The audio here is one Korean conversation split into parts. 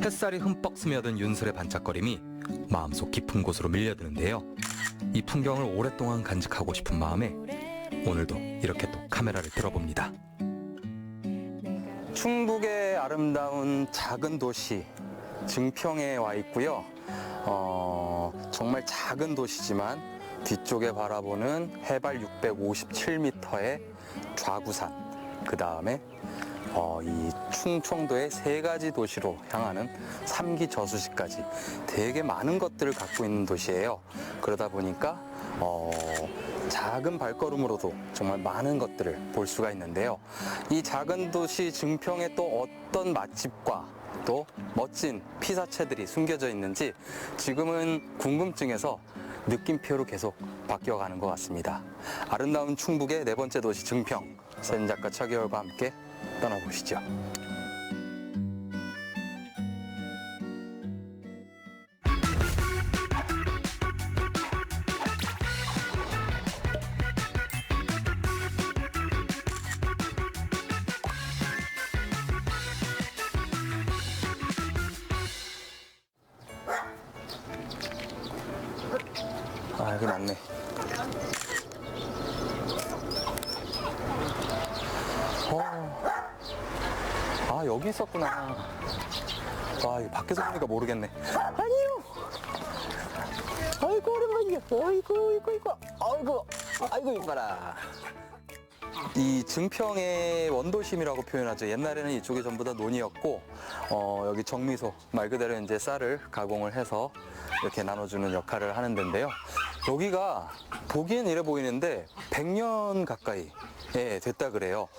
햇살이 흠뻑 스며든 윤슬의 반짝거림이 마음속 깊은 곳으로 밀려드는데요. 이 풍경을 오랫동안 간직하고 싶은 마음에 오늘도 이렇게 또 카메라를 들어봅니다. 충북의 아름다운 작은 도시 증평에 와 있고요. 정말 작은 도시지만 뒤쪽에 바라보는 해발 657m의 좌구산, 그 다음에 이 충청도의 세 가지 도시로 향하는 3기 저수지까지 되게 많은 것들을 갖고 있는 도시예요. 그러다 보니까 작은 발걸음으로도 정말 많은 것들을 볼 수가 있는데요. 이 작은 도시 증평에 또 어떤 맛집과 또 멋진 피사체들이 숨겨져 있는지 지금은 궁금증에서 느낌표로 계속 바뀌어가는 것 같습니다. 아름다운 충북의 네 번째 도시 증평, 사진작가 차기열과 함께 떠나보시죠. 아, 여기 맞네. 아, 여기 있었구나. 와, 이거 밖에서 보니까 모르겠네. 아니요. 아이고, 오랜만이야. 아이고, 이뻐라. 이 증평의 원도심이라고 표현하죠. 옛날에는 이쪽이 전부 다 논이었고, 여기 정미소, 말 그대로 이제 쌀을 가공을 해서 이렇게 나눠주는 역할을 하는 데인데요. 여기가 보기엔 이래 보이는데 100년 가까이 됐다 그래요.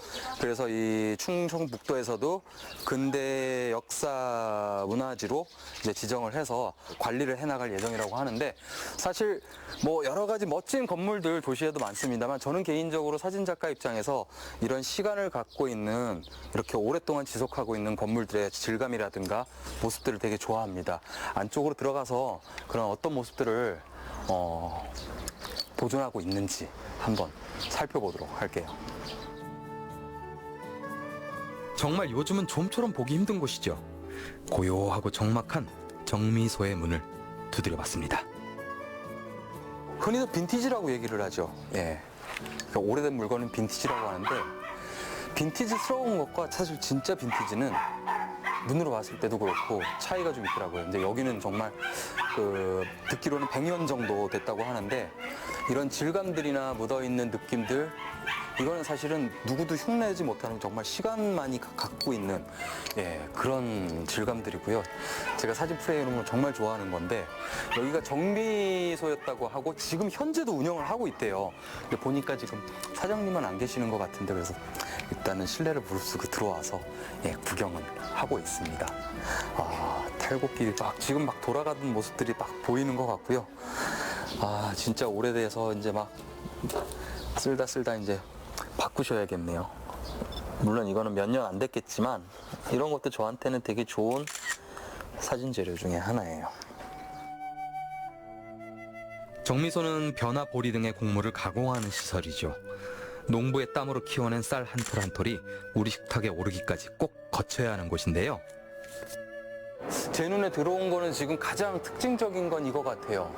그래서 이 충청북도에서도 근대 역사 문화지로 이제 지정을 해서 관리를 해나갈 예정이라고 하는데, 사실 뭐 여러 가지 멋진 건물들 도시에도 많습니다만 저는 개인적으로 사진작가 입장에서 이런 시간을 갖고 있는, 이렇게 오랫동안 지속하고 있는 건물들의 질감이라든가 모습들을 되게 좋아합니다. 안쪽으로 들어가서 그런 어떤 모습들을 보존하고 있는지 한번 살펴보도록 할게요. 정말 요즘은 좀처럼 보기 힘든 곳이죠. 고요하고 적막한 정미소의 문을 두드려봤습니다. 흔히도 빈티지라고 얘기를 하죠. 예. 그러니까 오래된 물건은 빈티지라고 하는데, 빈티지스러운 것과 사실 진짜 빈티지는 눈으로 봤을 때도 그렇고 차이가 좀 있더라고요. 근데 여기는 정말 듣기로는 100년 정도 됐다고 하는데, 이런 질감들이나 묻어있는 느낌들, 이거는 사실은 누구도 흉내내지 못하는 정말 시간만이 갖고 있는 그런 질감들이고요. 제가 사진 프레임을 정말 좋아하는 건데, 여기가 정미소였다고 하고 지금 현재도 운영을 하고 있대요. 근데 보니까 지금 사장님은 안 계시는 것 같은데, 그래서 일단은 실내를 무릅쓰고 들어와서 구경을 하고 있습니다. 아, 탈곡길이 지금 막 돌아가는 모습들이 막 보이는 것 같고요. 아, 진짜 오래돼서 이제 막 쓸다 이제 바꾸셔야겠네요. 물론 이거는 몇 년 안 됐겠지만 이런 것도 저한테는 되게 좋은 사진 재료 중에 하나예요. 정미소는 벼나 보리 등의 곡물을 가공하는 시설이죠. 농부의 땀으로 키워낸 쌀 한 톨 한 톨이 우리 식탁에 오르기까지 꼭 거쳐야 하는 곳인데요. 제 눈에 들어온 거는 지금 가장 특징적인 건 이거 같아요.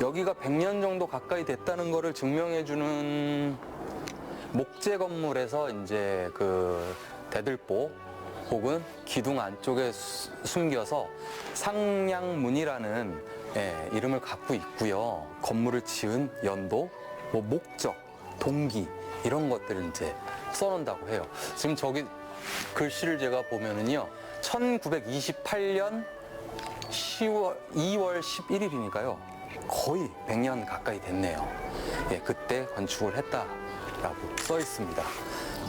여기가 100년 정도 가까이 됐다는 거를 증명해주는 목재 건물에서 이제 그 대들보 혹은 기둥 안쪽에 숨겨서 상량문이라는 이름을 갖고 있고요. 건물을 지은 연도, 뭐 목적, 동기 이런 것들을 이제 써놓는다고 해요. 지금 저기 글씨를 제가 보면은요, 1928년 2월 11일이니까요. 거의 100년 가까이 됐네요. 그때 건축을 했다라고 써 있습니다.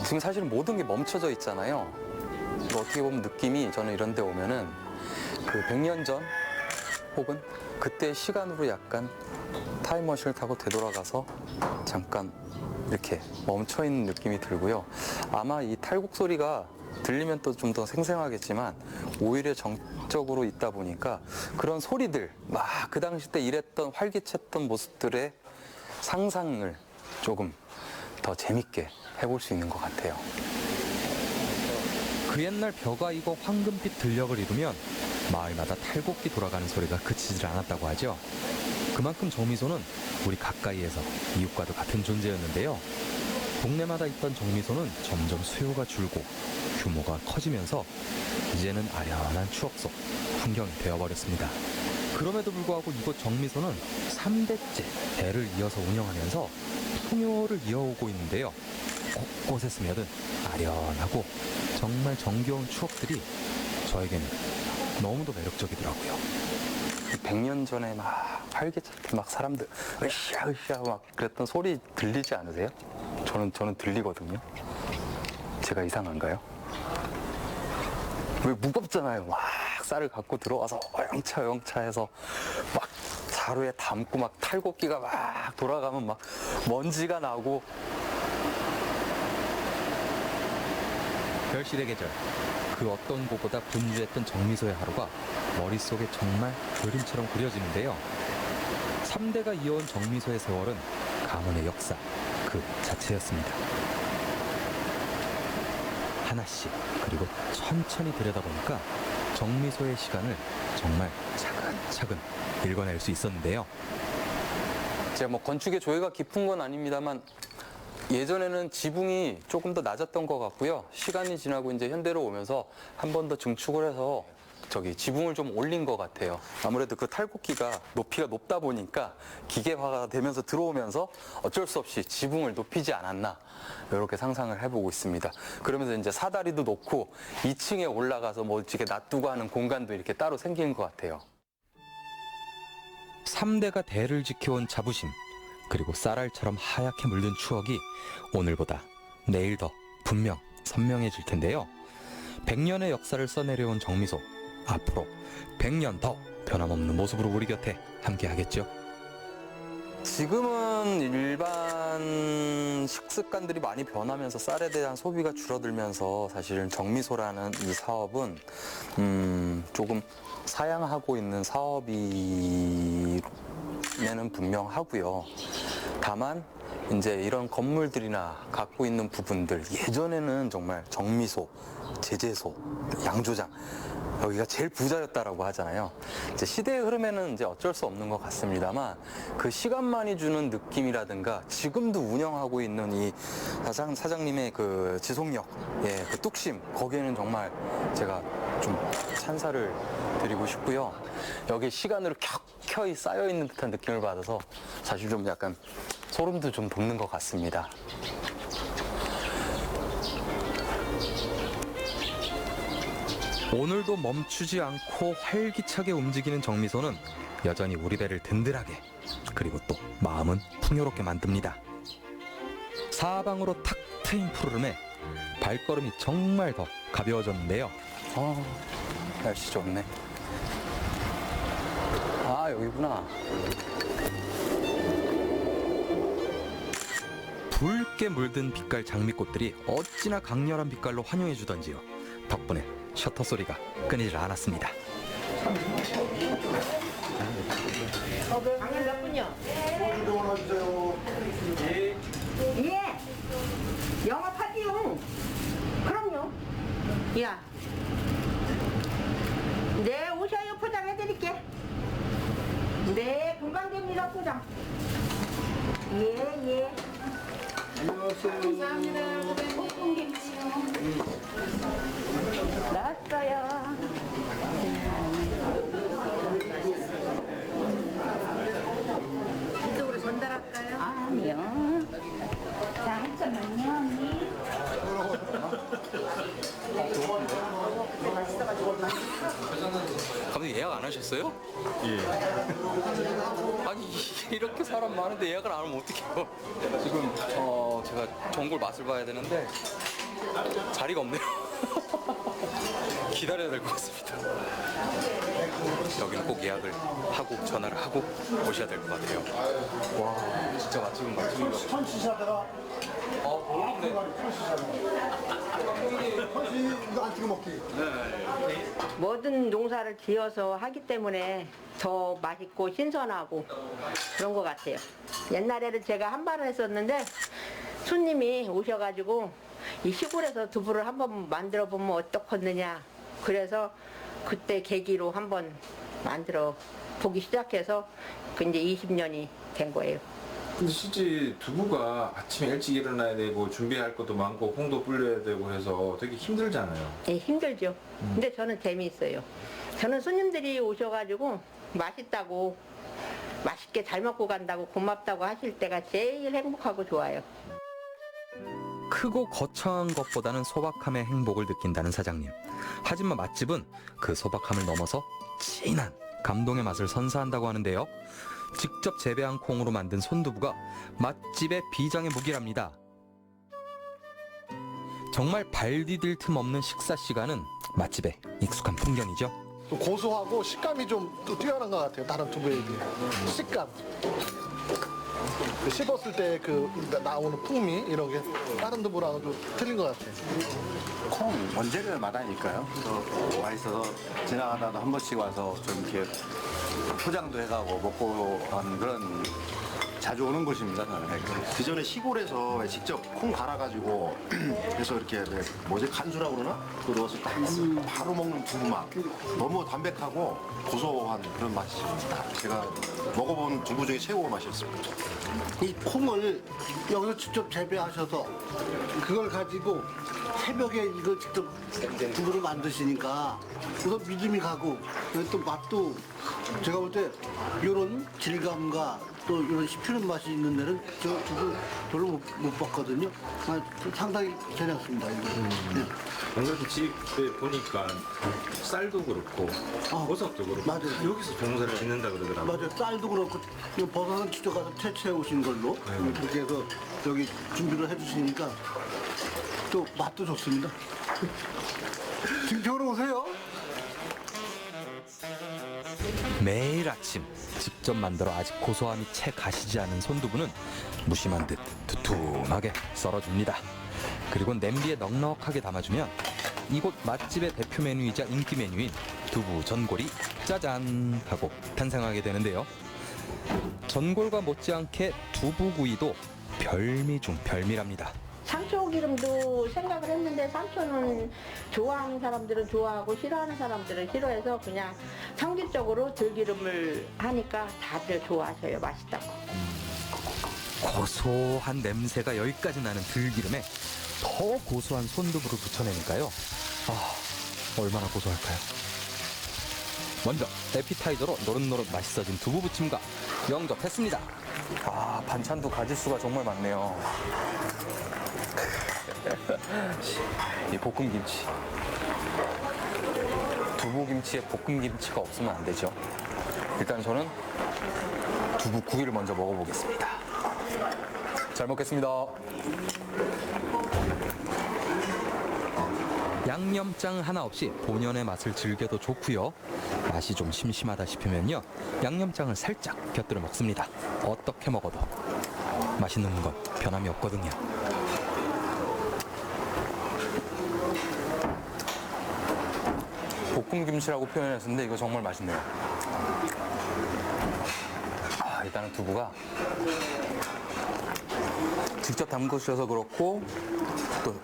지금 사실 모든 게 멈춰져 있잖아요. 어떻게 보면 느낌이, 저는 이런 데 오면은 그 100년 전 혹은 그때 시간으로 약간 타임머신을 타고 되돌아가서 잠깐 이렇게 멈춰있는 느낌이 들고요. 아마 이 탈곡 소리가 들리면 또 좀 더 생생하겠지만 오히려 정적으로 있다 보니까 그런 소리들, 막 그 당시 때 일했던 활기찼던 모습들의 상상을 조금 더 재밌게 해볼 수 있는 것 같아요. 그 옛날 벼가 익어 황금빛 들녘을 이루면 마을마다 탈곡기 돌아가는 소리가 그치질 않았다고 하죠. 그만큼 정미소는 우리 가까이에서 이웃과도 같은 존재였는데요. 동네마다 있던 정미소는 점점 수요가 줄고 규모가 커지면서 이제는 아련한 추억 속 풍경이 되어버렸습니다. 그럼에도 불구하고 이곳 정미소는 3대째 대를 이어서 운영하면서 풍요를 이어오고 있는데요. 곳곳에 스며든 아련하고 정말 정겨운 추억들이 저에게는 너무도 매력적이더라고요. 100년 전에 막 활기차게 막 사람들 으쌰으쌰 막 그랬던 소리 들리지 않으세요? 저는 들리거든요. 제가 이상한가요? 왜 무겁잖아요. 막 쌀을 갖고 들어와서 영차 해서 막 자루에 담고 막 탈곡기가 막 돌아가면 막 먼지가 나고. 별실의 계절, 그 어떤 곳보다 분주했던 정미소의 하루가 머릿속에 정말 그림처럼 그려지는데요. 3대가 이어온 정미소의 세월은 가문의 역사 그 자체였습니다. 하나씩 그리고 천천히 들여다보니까 정미소의 시간을 정말 차근차근 읽어낼 수 있었는데요. 제가 뭐 건축의 조예가 깊은 건 아닙니다만 예전에는 지붕이 조금 더 낮았던 것 같고요. 시간이 지나고 이제 현대로 오면서 한 번 더 증축을 해서 지붕을 좀 올린 것 같아요. 아무래도 그 탈곡기가 높이가 높다 보니까 기계화가 되면서 들어오면서 어쩔 수 없이 지붕을 높이지 않았나 이렇게 상상을 해보고 있습니다. 그러면서 이제 사다리도 놓고 2층에 올라가서 뭐 이렇게 놔두고 하는 공간도 이렇게 따로 생긴 것 같아요. 3대가 대를 지켜온 자부심, 그리고 쌀알처럼 하얗게 물든 추억이 오늘보다 내일 더 분명 선명해질 텐데요. 100년의 역사를 써내려온 정미소, 앞으로 100년 더 변함없는 모습으로 우리 곁에 함께 하겠죠. 지금은 일반 식습관들이 많이 변하면서 쌀에 대한 소비가 줄어들면서 사실은 정미소라는 이 사업은 조금 사양하고 있는 사업이면은 분명하고요. 다만 이제 이런 건물들이나 갖고 있는 부분들, 예전에는 정말 정미소, 제재소, 양조장 여기가 제일 부자였다라고 하잖아요. 이제 시대의 흐름에는 이제 어쩔 수 없는 것 같습니다만 그 시간만이 주는 느낌이라든가 지금도 운영하고 있는 이 사장님의 그 지속력, 그 뚝심, 거기에는 정말 제가 좀 찬사를 드리고 싶고요. 여기 시간으로 켜켜이 쌓여 있는 듯한 느낌을 받아서 사실 좀 약간 소름도 좀 돋는 것 같습니다. 오늘도 멈추지 않고 활기차게 움직이는 정미소는 여전히 우리 배를 든든하게, 그리고 또 마음은 풍요롭게 만듭니다. 사방으로 탁 트인 푸르름에 발걸음이 정말 더 가벼워졌는데요. 날씨 좋네. 여기구나. 붉게 물든 빛깔 장미꽃들이 어찌나 강렬한 빛깔로 환영해주던지요. 덕분에 셔터 소리가 끊이질 않았습니다. 당일 몇 분이요? 예. 영업하지요. 그럼요. 야. 네, 오셔요. 포장해드릴게. 네, 금방 됩니다. 포장. 예. 안녕하세요. 감사합니다. 볶음김치요. 나왔어요. 이쪽으로 전달할까요? 아니요. 자, 잠깐만요, 언니. 감독님 예약 안 하셨어요? 예. 아니 이렇게 사람 많은데 예약을 안 하면 어떡해요? 지금 제가 전골 맛을 봐야 되는데 자리가 없네요. 기다려야 될 것 같습니다. 여기는 꼭 예약을 하고 전화를 하고 오셔야 될 것 같아요. 와 진짜 맛집인 것 같아요. 선시사다가 모르는데. 선시 이거 안 찍어 먹기. 모든 농사를 지어서 하기 때문에 더 맛있고 신선하고 그런 것 같아요. 옛날에는 제가 한발을 했었는데 손님이 오셔가지고 이 시골에서 두부를 한번 만들어 보면 어떻겠느냐. 그래서 그때 계기로 한번 만들어 보기 시작해서 그 이제 20년이 된 거예요. 근데 실제 두부가 아침에 일찍 일어나야 되고 준비할 것도 많고 콩도 불려야 되고 해서 되게 힘들잖아요. 예, 힘들죠. 근데 저는 재미있어요. 저는 손님들이 오셔가지고 맛있다고 맛있게 잘 먹고 간다고 고맙다고 하실 때가 제일 행복하고 좋아요. 크고 거창한 것보다는 소박함의 행복을 느낀다는 사장님. 하지만 맛집은 그 소박함을 넘어서 진한 감동의 맛을 선사한다고 하는데요. 직접 재배한 콩으로 만든 손두부가 맛집의 비장의 무기랍니다. 정말 발 디딜 틈 없는 식사 시간은 맛집의 익숙한 풍경이죠. 또 고소하고 식감이 좀 또 뛰어난 것 같아요. 다른 두부에 비해. 식감. 그 씹었을 때 그 나오는 풍미 이런 게 다른 두부랑은 좀 틀린 것 같아요. 콩 원재료를 맛하니까요. 또 맛있어서 지나가다도 한 번씩 와서 좀 이렇게 포장도 해가고 먹고 한 그런 자주 오는 곳입니다. 저는. 그 전에 시골에서 직접 콩 갈아가지고 그래서 이렇게 뭐지 간수라고 그러나? 그거 넣어서 딱 바로 먹는 두부 맛. 너무 담백하고 고소한 그런 맛입니다. 제가 먹어본 두부 중에 최고 맛이었습니다. 이 콩을 여기서 직접 재배하셔서 그걸 가지고 새벽에 이걸 직접 두부를 만드시니까 우선 믿음이 가고 또 맛도 제가 볼 때 이런 질감과 또 이런 씹히는 맛이 있는 데는 저 두부 별로 못 봤거든요. 상당히 괜찮습니다. 네. 아무래도 집에 보니까 쌀도 그렇고 버섯도 그렇고 맞아요. 여기서 농사를 짓는다 그러더라고요. 맞아요. 쌀도 그렇고 이 버섯은 직접 가서 채취해 오신 걸로 그렇게 해서 여기 준비를 해주시니까 또 맛도 좋습니다. 등평으로 오세요. 매일 아침 직접 만들어 아직 고소함이 채 가시지 않은 손두부는 무심한 듯 두툼하게 썰어줍니다. 그리고 냄비에 넉넉하게 담아주면 이곳 맛집의 대표 메뉴이자 인기 메뉴인 두부 전골이 짜잔 하고 탄생하게 되는데요. 전골과 못지않게 두부구이도 별미 중 별미랍니다. 상추 기름도 생각을 했는데 상추는 좋아하는 사람들은 좋아하고 싫어하는 사람들은 싫어해서 그냥 성질적으로 들기름을 하니까 다들 좋아하셔요. 맛있다고. 고소한 냄새가 여기까지 나는 들기름에 더 고소한 손두부를 붙여내니까요. 얼마나 고소할까요? 먼저 에피타이저로 노릇노릇 맛있어진 두부 부침과 영접했습니다. 반찬도 가짓수가 정말 많네요. 이 볶음김치. 두부김치에 볶음김치가 없으면 안 되죠. 일단 저는 두부구이를 먼저 먹어보겠습니다. 잘 먹겠습니다. 양념장 하나 없이 본연의 맛을 즐겨도 좋고요. 맛이 좀 심심하다 싶으면요, 양념장을 살짝 곁들여 먹습니다. 어떻게 먹어도 맛있는 건 변함이 없거든요. 볶음김치라고 표현했었는데 이거 정말 맛있네요. 일단은 두부가 직접 담그셔서 그렇고 또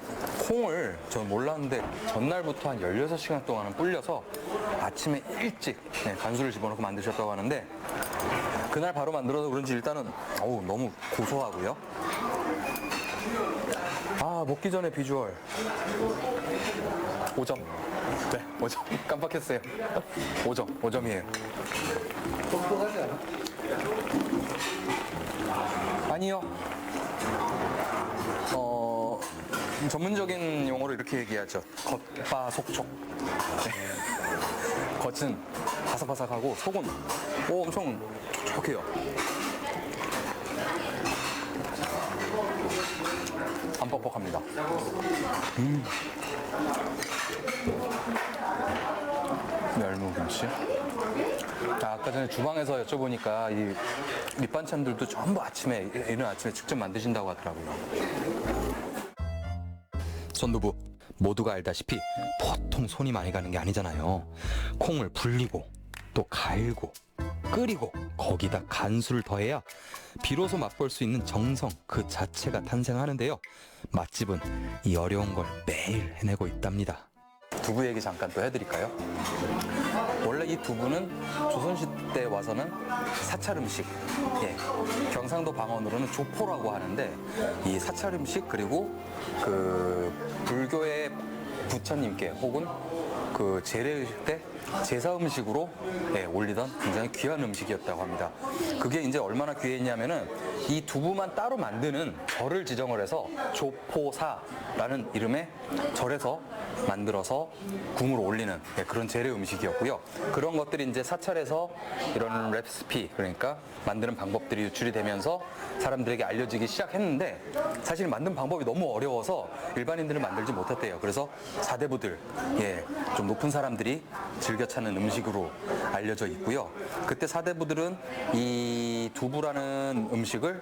콩을 전 몰랐는데 전날부터 한 16시간 동안은 불려서 아침에 일찍 간수를 집어넣고 만드셨다고 하는데 그날 바로 만들어서 그런지 일단은 너무 고소하고요. 먹기 전에 비주얼 5점. 네, 5점. 깜빡했어요. 5점이에요. 뻑뻑하지 않아? 아니요. 전문적인 용어로 이렇게 얘기하죠. 겉바속촉. 네. 겉은 바삭바삭하고 속은 엄청 촉촉해요. 안 뻑뻑합니다. 멸무김치. 아까 전에 주방에서 여쭤보니까 이 밑반찬들도 전부 이른 아침에 직접 만드신다고 하더라고요. 손두부 모두가 알다시피 보통 손이 많이 가는 게 아니잖아요. 콩을 불리고 또 갈고 끓이고 거기다 간수를 더해야 비로소 맛볼 수 있는 정성 그 자체가 탄생하는데요. 맛집은 이 어려운 걸 매일 해내고 있답니다. 두부 얘기 잠깐 또 해드릴까요? 원래 이 두부는 조선시대 와서는 사찰 음식, 예, 경상도 방언으로는 조포라고 하는데 이 사찰 음식 그리고 그 불교의 부처님께 혹은 그 제례 때 제사 음식으로 예, 올리던 굉장히 귀한 음식이었다고 합니다. 그게 이제 얼마나 귀했냐면은 이 두부만 따로 만드는 절을 지정을 해서 조포사라는 이름의 절에서 만들어서 궁으로 올리는 예, 그런 제례 음식이었고요. 그런 것들이 이제 사찰에서 이런 레시피 그러니까 만드는 방법들이 유출이 되면서 사람들에게 알려지기 시작했는데 사실 만든 방법이 너무 어려워서 일반인들은 만들지 못했대요. 그래서 사대부들, 예, 좀 높은 사람들이 즐겨 찾는 음식으로 알려져 있고요. 그때 사대부들은 이 두부라는 음식을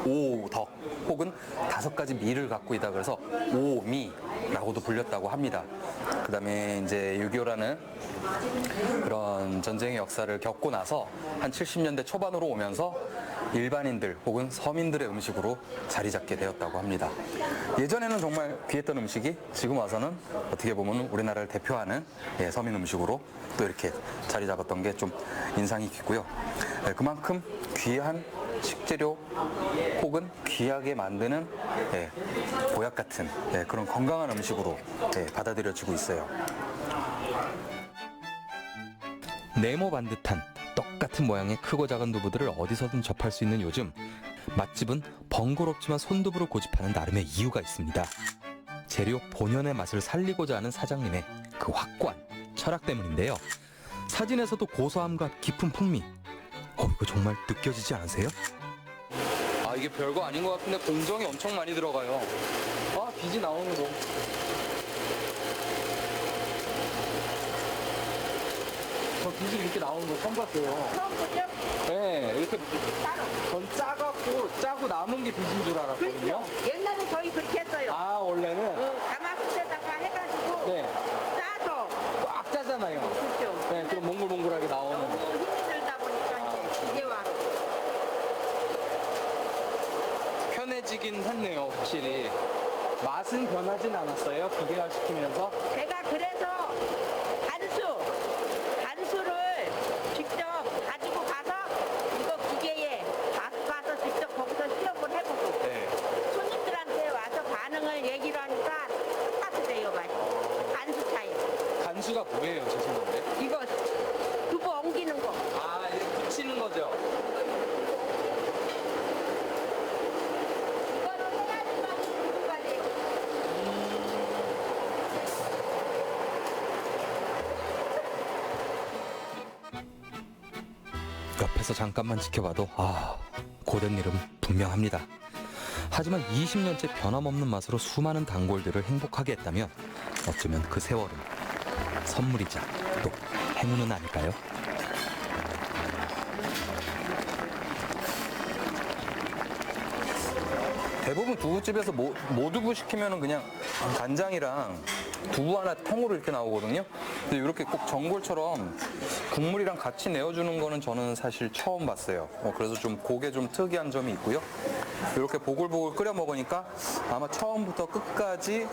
오덕 혹은 5가지 미를 갖고 있다 그래서 오미라고도 불렸다고 합니다. 그 다음에 이제 6.25라는 그런 전쟁의 역사를 겪고 나서 한 70년대 초반으로 오면서 일반인들 혹은 서민들의 음식으로 자리 잡게 되었다고 합니다. 예전에는 정말 귀했던 음식이 지금 와서는 어떻게 보면 우리나라를 대표하는 예, 서민 음식으로 또 이렇게 자리 잡았던 게 좀 인상이 깊고요. 예, 그만큼 귀한 식재료 혹은 귀하게 만드는 예, 보약 같은 예, 그런 건강한 음식으로 예, 받아들여지고 있어요. 네모 반듯한 똑같은 모양의 크고 작은 두부들을 어디서든 접할 수 있는 요즘 맛집은 번거롭지만 손두부를 고집하는 나름의 이유가 있습니다. 재료 본연의 맛을 살리고자 하는 사장님의 그 확고한 철학 때문인데요. 사진에서도 고소함과 깊은 풍미 이거 정말 느껴지지 않으세요? 아 이게 별거 아닌 것 같은데 공정이 엄청 많이 들어가요. 아 비지 나오는 거. 저 비지 이렇게 나오는 거 처음 봤어요. 처음 보죠? 네, 이렇게 따로. 전 짜고 남은 게 비진 줄 알았거든요. 그렇죠. 옛날에 저희 그렇게 했어요. 아 원래는 가마솥에다가 해가지고 네, 짜서. 꽉 짜잖아요. 그렇죠. 네, 그럼 몽글몽글하게 나오는. 너무 힘이 들다 보니까 이제 기계화로. 편해지긴 했네요, 확실히. 맛은 변하진 않았어요, 기계화 시키면서. 제가 그래서 간수를 직접 가지고 가서 이거 기계에 가서 직접 거기서 시험을 해보고 네. 손님들한테 와서 반응을 얘기를 하니까 똑같으래요 맛이. 간수 차이. 간수가 뭐예요, 죄송한데? 이거 두부 엉기는 거. 아, 이게 붙이는 거죠? 이거는 해가지고 두부가 돼요. 옆에서 잠깐만 지켜봐도 고된 일은 분명합니다. 하지만 20년째 변함없는 맛으로 수많은 단골들을 행복하게 했다면 어쩌면 그 세월은 선물이자 또 행운은 아닐까요? 대부분 두부집에서 모두부 시키면은 그냥 간장이랑 두부 하나 통으로 이렇게 나오거든요. 근데 이렇게 꼭 전골처럼 국물이랑 같이 내어주는 거는 저는 사실 처음 봤어요. 그래서 좀 그게 좀 특이한 점이 있고요. 이렇게 보글보글 끓여 먹으니까 아마 처음부터 끝까지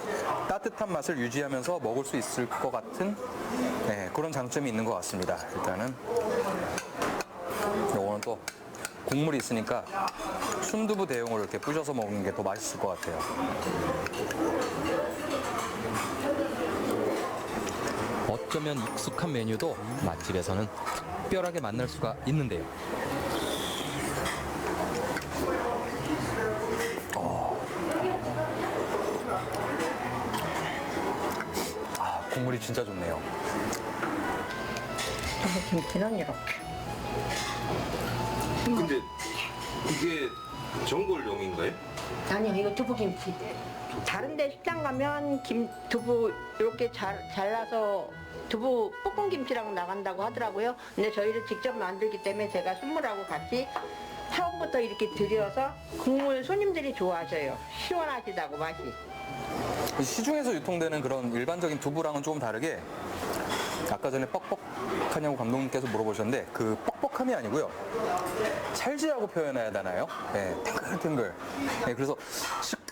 따뜻한 맛을 유지하면서 먹을 수 있을 것 같은 네, 그런 장점이 있는 것 같습니다. 일단은 요거는 또 국물이 있으니까 순두부 대용으로 이렇게 부셔서 먹는 게 더 맛있을 것 같아요. 어쩌면 익숙한 메뉴도 맛집에서는 특별하게 만날 수가 있는데요. 국물이 진짜 좋네요. 김치는 이렇게. 근데 이게 전골용인가요? 아니요, 이거 두부김치. 다른 데 식당 가면 두부 이렇게 잘라서 두부 볶음김치라고 나간다고 하더라고요. 근데 저희를 직접 만들기 때문에 제가 선물하고 같이 처음부터 이렇게 드려서 국물 손님들이 좋아하셔요. 시원하시다고 맛이. 시중에서 유통되는 그런 일반적인 두부랑은 조금 다르게 아까 전에 뻑뻑하냐고 감독님께서 물어보셨는데 그 뻑뻑함이 아니고요. 찰지라고 표현해야 되나요? 네, 탱글탱글. 네, 그래서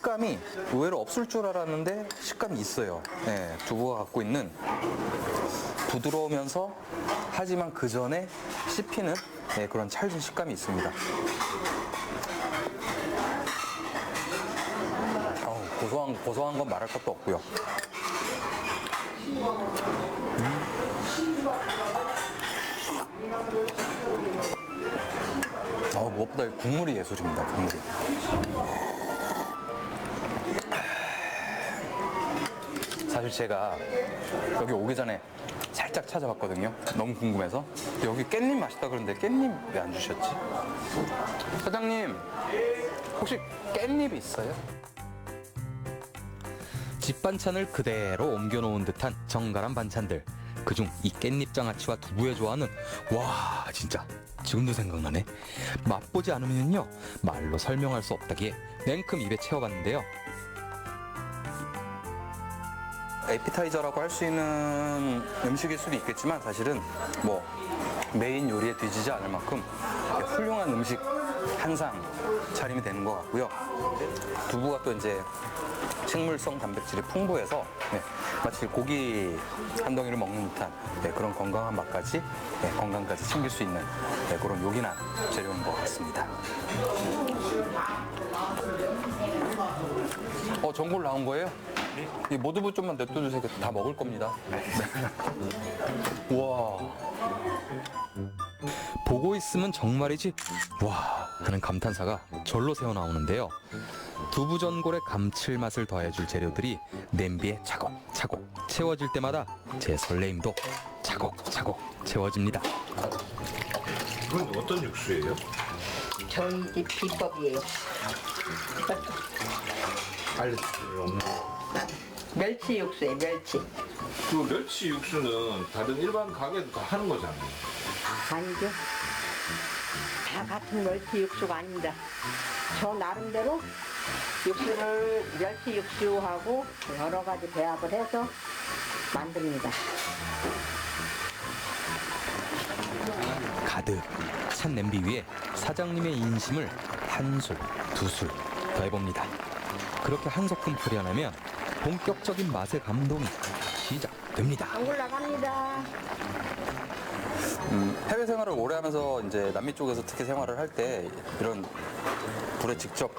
식감이 의외로 없을 줄 알았는데 식감이 있어요. 예, 두부가 갖고 있는 부드러우면서 하지만 그 전에 씹히는 예, 그런 찰진 식감이 있습니다. 고소한 건 말할 것도 없고요. 무엇보다 이 국물이 예술입니다. 국물이. 사실 제가 여기 오기 전에 살짝 찾아봤거든요. 너무 궁금해서. 여기 깻잎 맛있다 그러는데 깻잎 왜 안 주셨지? 사장님, 혹시 깻잎 있어요? 집 반찬을 그대로 옮겨놓은 듯한 정갈한 반찬들. 그중 이 깻잎 장아찌와 두부의 조화는 와 진짜 지금도 생각나네. 맛보지 않으면요 말로 설명할 수 없다기에 냉큼 입에 채워봤는데요. 에피타이저라고 할 수 있는 음식일 수도 있겠지만 사실은 뭐 메인 요리에 뒤지지 않을 만큼 훌륭한 음식 한 상 차림이 되는 것 같고요. 두부가 또 이제 식물성 단백질이 풍부해서 마치 고기 한 덩이를 먹는 듯한 그런 건강한 맛까지 건강까지 챙길 수 있는 그런 요긴한 재료인 것 같습니다. 전골 나온 거예요? 이 모두부 좀만 냅둬주세요. 다 먹을 겁니다. 우와. 보고 있으면 정말이지 와 하는 감탄사가 절로 새어나오는데요. 두부 전골의 감칠맛을 더해줄 재료들이 냄비에 차곡차곡 채워질 때마다 제 설레임도 차곡차곡 채워집니다. 이건 어떤 육수예요? 저희 집 비법이에요. 알려주세요. 멸치 육수예요, 멸치. 그 멸치 육수는 다른 일반 가게도 다 하는 거잖아요. 아니죠. 다 같은 멸치 육수가 아닙니다. 저 나름대로 육수를 멸치 육수하고 여러 가지 배합을 해서 만듭니다. 가득 찬 냄비 위에 사장님의 인심을 한 술, 두 술 더해봅니다. 그렇게 한 소끔 끓여내면 본격적인 맛의 감동이 시작됩니다. 전골 나갑니다. 해외 생활을 오래 하면서 이제 남미 쪽에서 특히 생활을 할 때 이런 불에 직접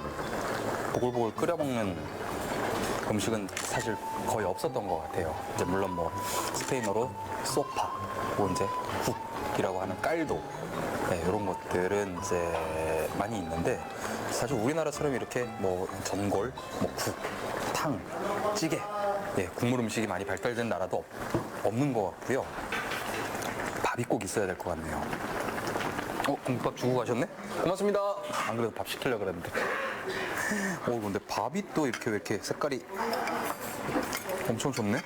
보글보글 끓여 먹는 음식은 사실 거의 없었던 것 같아요. 이제 물론 뭐 스페인어로 소파, 그리고 이제 국이라고 하는 깔도 이런 것들은 이제 많이 있는데 사실 우리나라처럼 이렇게 뭐 전골, 뭐 국, 탕, 찌개, 국물 음식이 많이 발달된 나라도 없는 것 같고요. 밥이 꼭 있어야 될 것 같네요. 공깃밥 주고 가셨네? 고맙습니다. 안 그래도 밥 시키려고 그랬는데. 근데 밥이 또 이렇게 왜 이렇게 색깔이 엄청 좋네?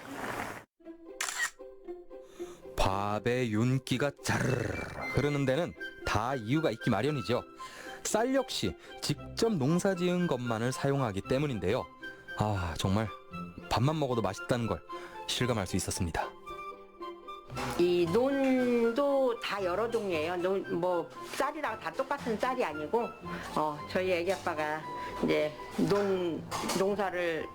밥의 윤기가 자르르 흐르는 데는 다 이유가 있기 마련이죠. 쌀 역시 직접 농사 지은 것만을 사용하기 때문인데요. 정말 밥만 먹어도 맛있다는 걸 실감할 수 있었습니다. 이 논도 다 여러 종류예요. 뭐 쌀이랑 다 똑같은 쌀이 아니고 저희 애기 아빠가 이제 농사를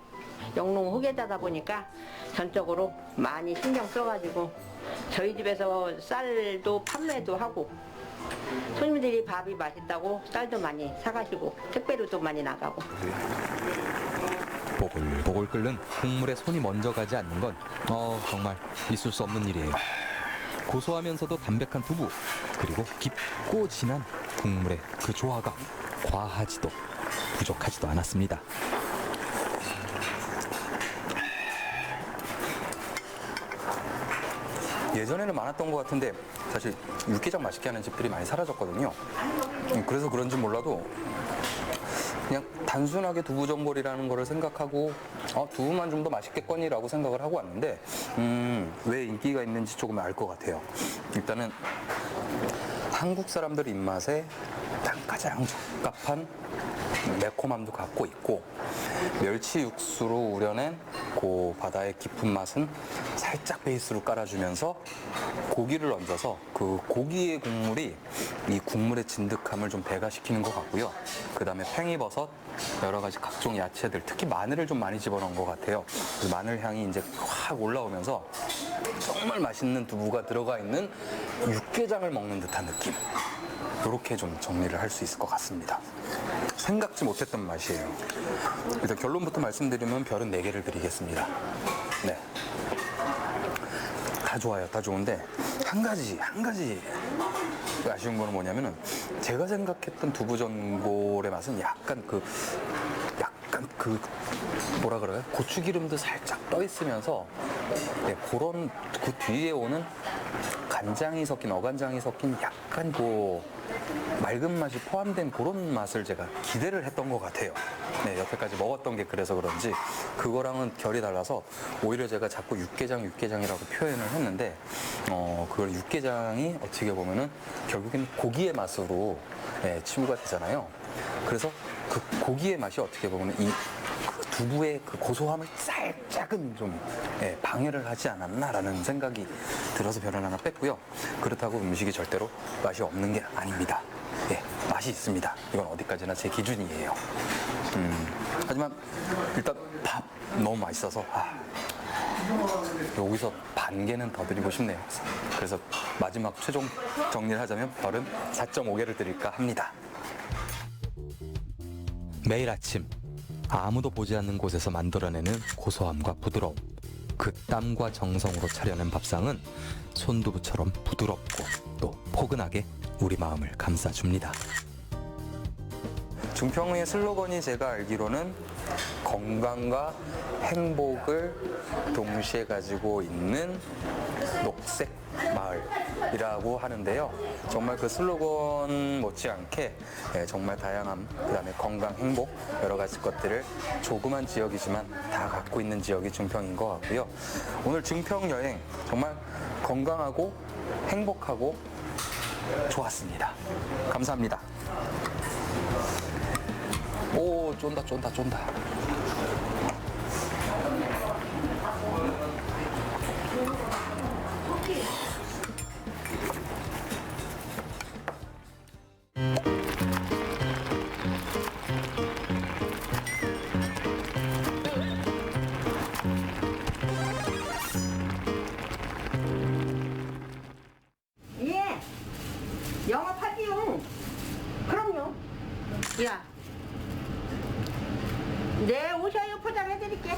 영농 후계자다 보니까 전적으로 많이 신경 써가지고 저희 집에서 쌀도 판매도 하고 손님들이 밥이 맛있다고 쌀도 많이 사가시고 택배로도 많이 나가고. 보글보글 끓는 국물에 손이 먼저 가지 않는 건 정말 있을 수 없는 일이에요. 고소하면서도 담백한 두부, 그리고 깊고 진한 국물의 그 조화가 과하지도 부족하지도 않았습니다. 예전에는 많았던 것 같은데 사실 육개장 맛있게 하는 집들이 많이 사라졌거든요. 그래서 그런지 몰라도 그냥 단순하게 두부 전골이라는 거를 생각하고 두부만 좀 더 맛있겠거니라고 생각을 하고 왔는데 왜 인기가 있는지 조금 알 것 같아요. 일단은 한국 사람들 입맛에 가장 적합한 매콤함도 갖고 있고 멸치 육수로 우려낸 그 바다의 깊은 맛은 살짝 베이스로 깔아주면서 고기를 얹어서 그 고기의 국물이 이 국물의 진득함을 좀 배가시키는 것 같고요. 그 다음에 팽이버섯, 여러 가지 각종 야채들, 특히 마늘을 좀 많이 집어넣은 것 같아요. 그 마늘 향이 이제 확 올라오면서 정말 맛있는 두부가 들어가 있는 육개장을 먹는 듯한 느낌. 이렇게 좀 정리를 할 수 있을 것 같습니다. 생각지 못했던 맛이에요. 일단 결론부터 말씀드리면 별은 4개를 드리겠습니다. 네. 다 좋아요. 다 좋은데 한 가지 아쉬운 거는 뭐냐면은 제가 생각했던 두부전골의 맛은 약간 그 뭐라 그래요? 고추기름도 살짝 떠 있으면서 네, 그런 그 뒤에 오는 간장이 섞인 어간장이 섞인 약간 그 맑은 맛이 포함된 그런 맛을 제가 기대를 했던 것 같아요. 네, 여태까지 먹었던 게 그래서 그런지 그거랑은 결이 달라서 오히려 제가 자꾸 육개장이라고 표현을 했는데 그걸 육개장이 어떻게 보면은 결국엔 고기의 맛으로 치부가 되잖아요. 그래서 그 고기의 맛이 어떻게 보면은 이 두부의 그 고소함을 살짝은 좀 방해를 하지 않았나라는 생각이 들어서 별을 하나 뺐고요. 그렇다고 음식이 절대로 맛이 없는 게 아닙니다. 맛이 있습니다. 이건 어디까지나 제 기준이에요. 하지만 일단 밥 너무 맛있어서 여기서 반 개는 더 드리고 싶네요. 그래서 마지막 최종 정리를 하자면 별은 4.5개를 드릴까 합니다. 매일 아침 아무도 보지 않는 곳에서 만들어내는 고소함과 부드러움, 그 땀과 정성으로 차려낸 밥상은 손두부처럼 부드럽고 또 포근하게 우리 마음을 감싸줍니다. 증평의 슬로건이 제가 알기로는 건강과 행복을 동시에 가지고 있는 녹색 마을이라고 하는데요. 정말 그 슬로건 못지않게 정말 다양함, 그다음에 건강, 행복 여러 가지 것들을 조그만 지역이지만 다 갖고 있는 지역이 증평인 것 같고요. 오늘 증평 여행 정말 건강하고 행복하고 좋았습니다. 감사합니다. 오, 쫀다. 예, 영업하지요. 그럼요. 야, 네, 오셔요. 포장해드릴게.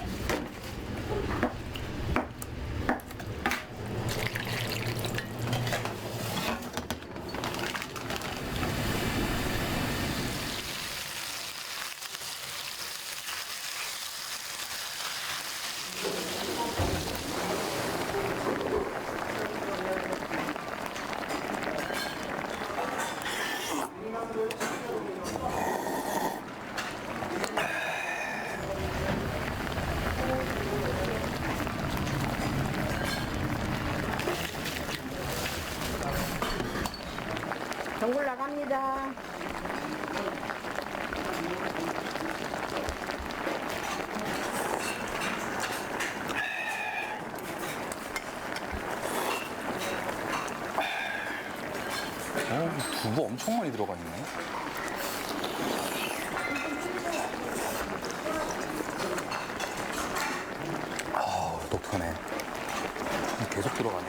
전골 나갑니다. 두부 엄청 많이 들어가 있네. 독특하네. 계속 들어가네.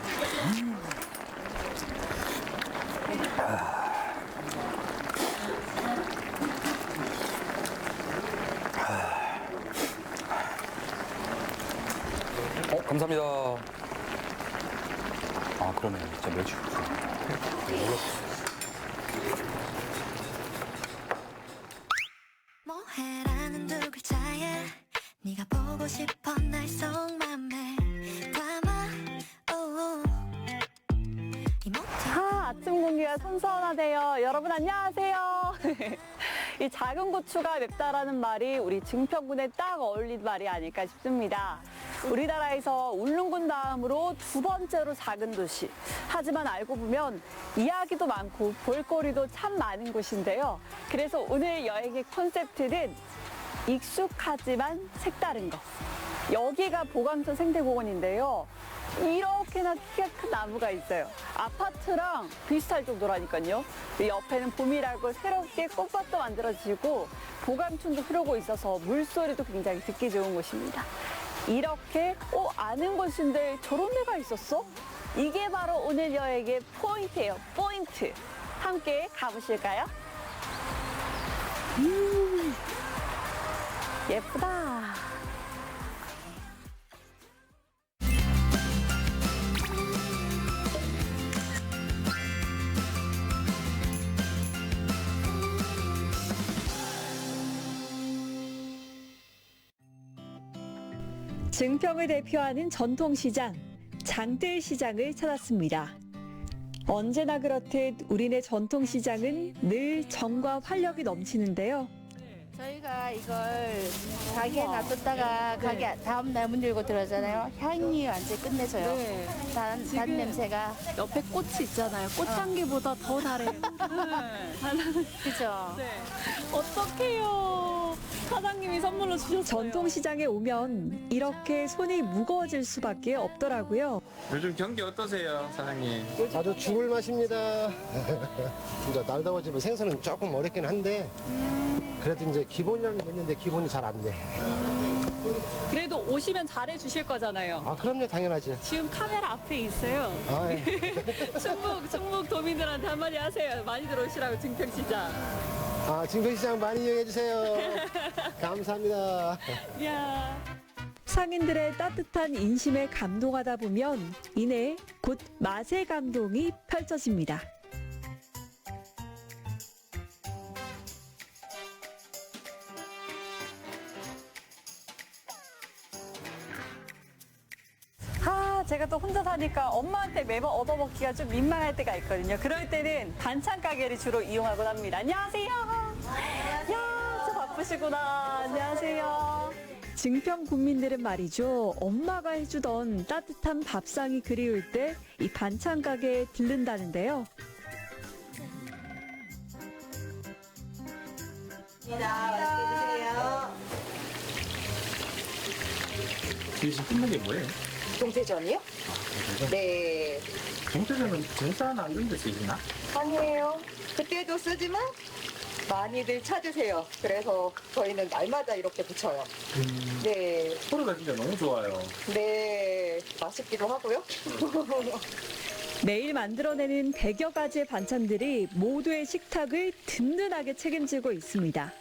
감사합니다. 그러네. 진짜 멸치. 뭐해라는 두 글자에 네가 보고 싶어 날 속맘에 담아 아침 공기가 선선하대요. 여러분 안녕하세요. 이 작은 고추가 맵다라는 말이 우리 증평군에 딱 어울리는 말이 아닐까 싶습니다. 우리나라에서 울릉군 다음으로 2번째로 작은 도시. 하지만 알고 보면 이야기도 많고 볼거리도 참 많은 곳인데요. 그래서 오늘 여행의 콘셉트는 익숙하지만 색다른 것. 여기가 보감천 생태공원인데요. 이렇게나 키가 큰 나무가 있어요. 아파트랑 비슷할 정도라니까요. 이 옆에는 봄이라고 새롭게 꽃밭도 만들어지고 보감촌도 흐르고 있어서 물소리도 굉장히 듣기 좋은 곳입니다. 이렇게 아는 곳인데 저런 데가 있었어? 이게 바로 오늘 여행의 포인트예요. 포인트. 함께 가보실까요? 예쁘다. 증평을 대표하는 전통시장, 장뜰시장을 찾았습니다. 언제나 그렇듯 우리네 전통시장은 늘 정과 활력이 넘치는데요. 저희가 이걸 가게에 놔뒀다가 가게 다음 날 문 열고 들어오잖아요. 향이 완전 끝내줘요. 단 냄새가. 옆에 꽃이 있잖아요. 꽃향기보다 더 달해요. 그죠? 네. 어떡해요. 사장님이 선물로 주셨어요. 전통시장에 오면 이렇게 손이 무거워질 수밖에 없더라고요. 요즘 경기 어떠세요, 사장님? 아주 죽을 맛입니다. 진짜 날 더워지면 생선은 조금 어렵긴 한데 그래도 이제 기본량이 있는데 기본이 잘 안 돼. 그래도 오시면 잘해 주실 거잖아요. 아 그럼요, 당연하지. 지금 카메라 앞에 있어요. 아, 예. 충북 도민들한테 한마디 하세요. 많이 들어오시라고 증평시장. 아, 증평시장 많이 이용해 주세요. 감사합니다. 야. 상인들의 따뜻한 인심에 감동하다 보면 이내 곧 맛의 감동이 펼쳐집니다. 제가 또 혼자 사니까 엄마한테 매번 얻어먹기가 좀 민망할 때가 있거든요. 그럴 때는 반찬 가게를 주로 이용하곤 합니다. 안녕하세요. 야, 저 바쁘시구나. 안녕하세요. 증평 국민들은 말이죠. 엄마가 해주던 따뜻한 밥상이 그리울 때 이 반찬 가게에 들른다는데요. 지금 뜯는 게 뭐예요? 동태전이요? 네. 동태전은 전사나 이런 데 쓰시나? 아니에요. 그때도 쓰지만 많이들 찾으세요. 그래서 저희는 날마다 이렇게 붙여요. 네. 소리가 진짜 너무 좋아요. 네. 맛있기도 하고요. 매일 만들어내는 100여 가지의 반찬들이 모두의 식탁을 든든하게 책임지고 있습니다.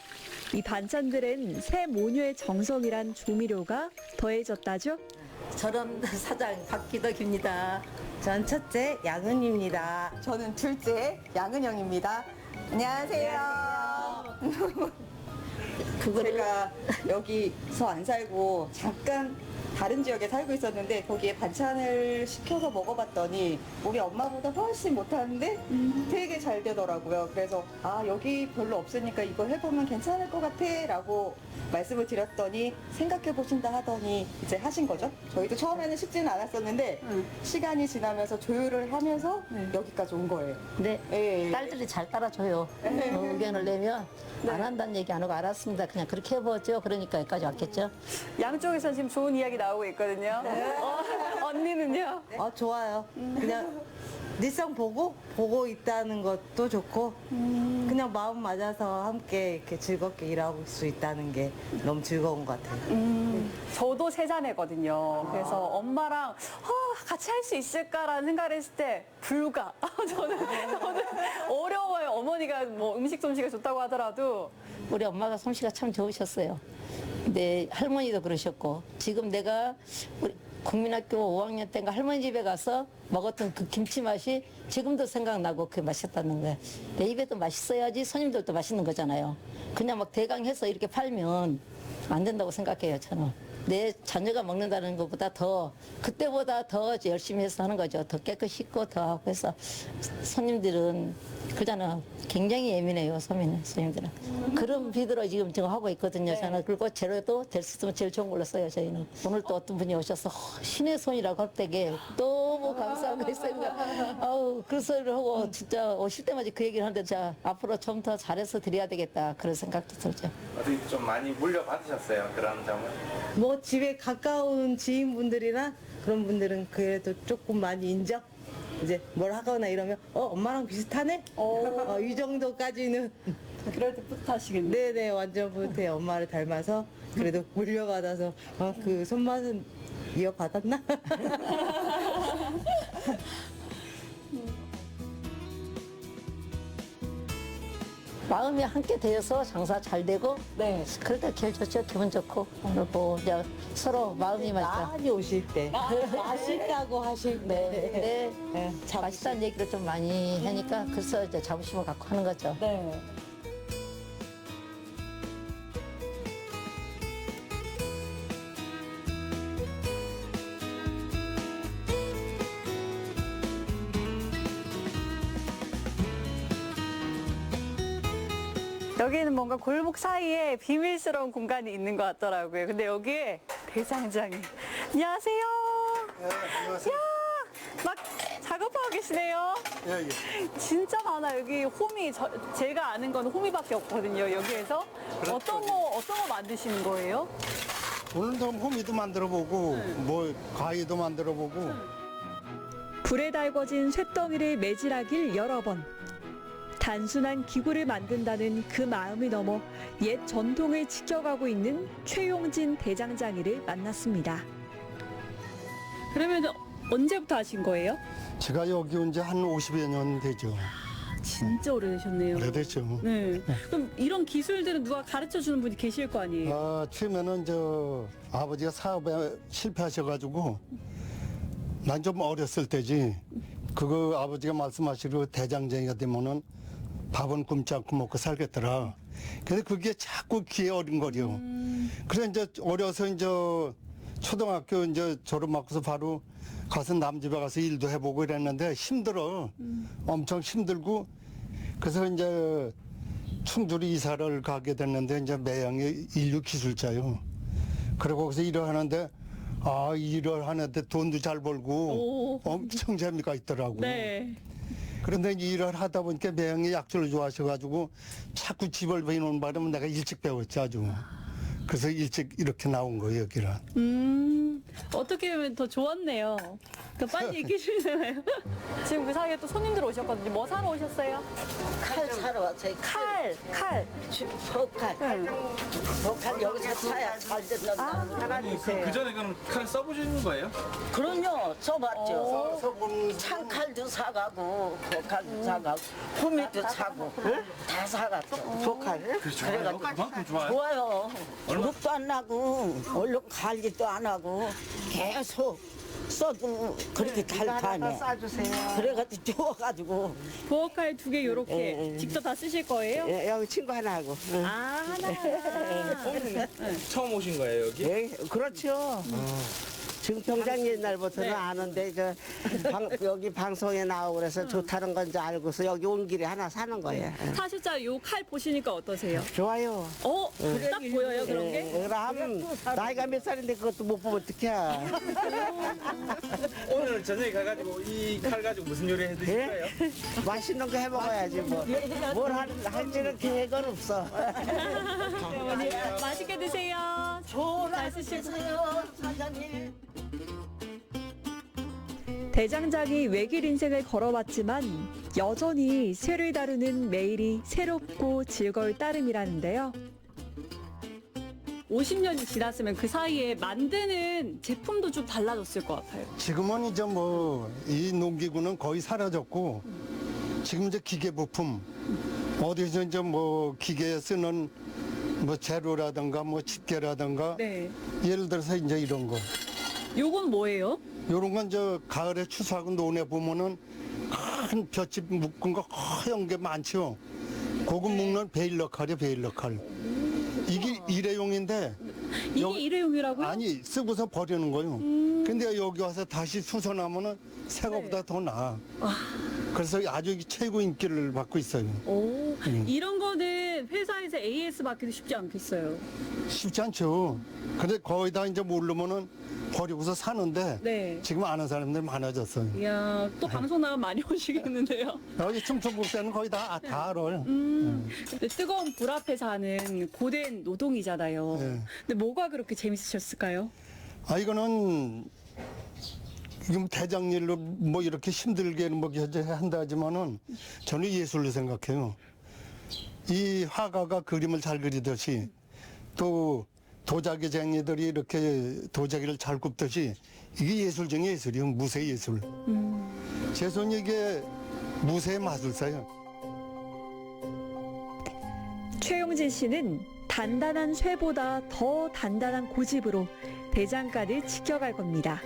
이 반찬들엔 새 모녀의 정성이란 조미료가 더해졌다죠? 저는 사장 박기덕입니다. 전 첫째 양은입니다. 저는 둘째 양은영입니다. 안녕하세요. 제가 여기서 안 살고 잠깐 다른 지역에 살고 있었는데 거기에 반찬을 시켜서 먹어봤더니 우리 엄마보다 훨씬 못하는데 되게 잘 되더라고요. 그래서 여기 별로 없으니까 이거 해보면 괜찮을 것 같아 라고 말씀을 드렸더니 생각해 보신다 하더니 이제 하신 거죠. 저희도 처음에는 쉽지는 않았었는데 시간이 지나면서 조율을 하면서 여기까지 온 거예요. 네. 딸들이 잘 따라줘요. 의견을 내면 안 한다는 얘기 안 하고 알았습니다. 그냥 그렇게 해보죠. 그러니까 여기까지 왔겠죠. 양쪽에서 지금 좋은 이야기 나오고 있거든요. 언니는요? 좋아요. 그냥 일상 보고 있다는 것도 좋고 그냥 마음 맞아서 함께 이렇게 즐겁게 일하고 수 있다는 게 너무 즐거운 것 같아요. 저도 세 자매거든요. 그래서 엄마랑 같이 할 수 있을까라는 생각을 했을 때 불가. 저는 어려워요. 어머니가 뭐 음식 솜씨가 좋다고 하더라도. 우리 엄마가 솜씨가 참 좋으셨어요. 근데 할머니도 그러셨고 지금 내가 우리 국민학교 5학년 때인가 할머니 집에 가서 먹었던 그 김치 맛이 지금도 생각나고 그게 맛있었다는 거야. 내 입에도 맛있어야지 손님들도 맛있는 거잖아요. 그냥 막 대강해서 이렇게 팔면 안 된다고 생각해요, 저는. 내 자녀가 먹는다는 것보다 그때보다 더 열심히 해서 하는 거죠. 더 깨끗이 씻고 더 하고 해서 손님들은 그잖아. 굉장히 예민해요, 손님들은. 그런 비드로 지금 제가 하고 있거든요, 저는. 그리고 재료도 될 수 있으면 제일 좋은 걸로 써요, 저희는. 오늘 또 어떤 분이 오셔서 신의 손이라고 할 때게 너무 감사한 거 있어요. 그 소리를 하고 진짜 오실 때마다 그 얘기를 하는데 진짜 앞으로 좀 더 잘해서 드려야 되겠다 그런 생각도 들죠. 어떻게 좀 많이 물려받으셨어요, 그런 점은? 뭐 집에 가까운 지인분들이나 그런 분들은 그래도 조금 많이 인정? 이제 뭘 하거나 이러면 엄마랑 비슷하네? 이 정도까지는 그럴 때 뿌듯하시겠네요. 네네, 완전 뿌듯해요. 엄마를 닮아서 그래도 물려받아서 그 손맛은 이어받았나? 마음이 함께 되어서 장사 잘 되고 그럴 때 제일 좋죠. 기분 좋고 그리고 이제 서로 마음이 맞죠. 많이 오실 때 맛있다고 하실 때 맛있다는 얘기를 좀 많이 하니까 그래서 이제 자부심을 갖고 하는 거죠. 여기는 뭔가 골목 사이에 비밀스러운 공간이 있는 것 같더라고요. 근데 여기에 대장장이. 안녕하세요. 안녕하세요. 야, 막 작업하고 계시네요. 예. 진짜 많아. 여기 홈이 제가 아는 건 홈이밖에 없거든요. 여기에서 어떤 거 만드시는 거예요? 오늘도 호미도 만들어보고 뭐 가위도 만들어보고. 불에 달궈진 쇳덩이를 매질하길 여러 번. 단순한 기구를 만든다는 그 마음을 넘어 옛 전통을 지켜가고 있는 최용진 대장장이를 만났습니다. 그러면 언제부터 하신 거예요? 제가 여기 온 지 한 50여 년 되죠. 진짜 오래되셨네요. 오래됐죠. 네. 그럼 이런 기술들은 누가 가르쳐 주는 분이 계실 거 아니에요? 처음에는 아버지가 사업에 실패하셔가지고 난 좀 어렸을 때지. 그거 아버지가 말씀하시기로 대장장이가 되면은 밥은 굶지 않고 먹고 살겠더라. 근데 그게 자꾸 귀에 어린거려. 그래 이제 어려서 이제 초등학교 이제 졸업하고서 바로 가서 남 집에 가서 일도 해보고 이랬는데 힘들어. 엄청 힘들고 그래서 이제 충주로 이사를 가게 됐는데 이제 매양의 인류기술자요. 그리고 거기서 일을 하는데 일을 하는데 돈도 잘 벌고 엄청 재미가 있더라고요. 네. 그런데 일을 하다 보니까 매형이 약주를 좋아하셔가지고 자꾸 집을 배우는 바람에 내가 일찍 배웠지 아주. 그래서 일찍 이렇게 나온 거예요 여기는. 어떻게 보면 더 좋았네요. 빨리 얘기해 주시잖아요. 지금 그 사이에 또 손님들 오셨거든요. 뭐 사러 오셨어요? 칼 사러 왔어요. 칼. 보칼 여기서 사야 잘 된다. 하나 주세요. 그 전에 그럼 칼 써보시는 거예요? 그럼요, 써봤죠. 창칼도 사가고, 보칼도 사가고, 호미도 사고, 다 사갔어. 보칼. 그래가지고 그만큼 좋아요? 좋아요. 묵도 안 나고, 얼른 관리도 안 하고, 계속 써도 그렇게 잘 가네. 그래가지고 좋아가지고. 보호칼 2개 요렇게 직접 다 쓰실 거예요? 여기 친구 하나 하고. 하나. 처음 오신 거예요 여기? 예, 그렇죠. 증평장 옛날부터는 네. 아는데 여기 방송에 나오고 그래서 좋다는 건지 알고서 여기 온 길에 하나 사는 거예요. 사실자 요 칼 보시니까 어떠세요? 좋아요. 딱 보여요 그런 게? 그럼 나이가 몇 살인데 그것도 못 보면 어떡해. 오늘 저녁에 가가지고 이 칼 가지고 무슨 요리 해드실 거예요? 맛있는 거 해 먹어야지 뭐. 뭘 할지는 계획은 없어. 어머니 맛있게 드세요. 잘 쓰시고. 사장님. 대장장이 외길 인생을 걸어왔지만 여전히 쇠를 다루는 매일이 새롭고 즐거울 따름이라는데요. 50년이 지났으면 그 사이에 만드는 제품도 좀 달라졌을 것 같아요. 지금은 이제 이 농기구는 거의 사라졌고 지금 이제 기계 부품 어디서 이제 기계에 쓰는 재료라든가 집게라든가 예를 들어서 이제 이런 거. 요건 뭐예요? 요런 건 가을에 추수하고 논에 보면은 큰 볏짚 묶은 거 허연 게 많죠. 그거 묶는 베일러 칼이에요, 베일러 칼. 이게 일회용인데. 이게 일회용이라고요? 아니, 쓰고서 버리는 거요. 근데 여기 와서 다시 수선하면은 새 거보다 더 나아. 그래서 아주 최고 인기를 받고 있어요. 이런 거는 회사에서 AS 받기도 쉽지 않겠어요. 쉽지 않죠. 근데 거의 다 이제 모르면은 버리고서 사는데 지금 아는 사람들 많아졌어요. 이야, 또 방송 나가면 많이 오시겠는데요? 여기 충청북도는 거의 다 알아요. 근데 뜨거운 불 앞에서 하는 고된 노동이잖아요. 근데 뭐가 그렇게 재밌으셨을까요? 이거는 지금 대장일로 뭐 이렇게 힘들게 뭐 한다 하지만은 저는 예술로 생각해요. 이 화가가 그림을 잘 그리듯이 또 도자기쟁이들이 이렇게 도자기를 잘 굽듯이 이게 예술 중에 예술이요. 무쇠 예술. 제 손이 이게 무쇠 마술사예요. 최용진 씨는 단단한 쇠보다 더 단단한 고집으로 대장간을 지켜갈 겁니다.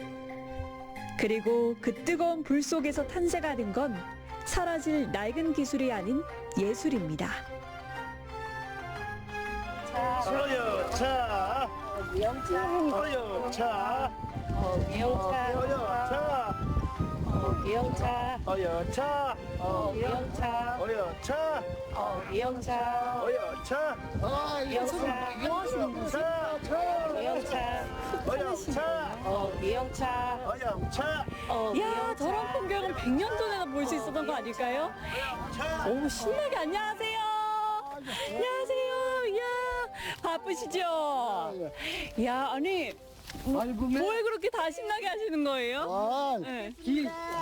그리고 그 뜨거운 불 속에서 탄생하는 건 사라질 낡은 기술이 아닌 예술입니다. 어여 차 미영차 어여 차 미영차 어여 차 미영차 어여 차 미영차 어여 차 미영차 어여 차 미영차 미영차 어여 차 미영차 어여 차 야, 저런 풍경은 100년 전에나 볼 수 있었던 거 아닐까요? 오, 신나게 안녕하세요. 안녕하세요. 야, 바쁘시죠? 야, 아니 뭘 그렇게 다 신나게 하시는 거예요? 네.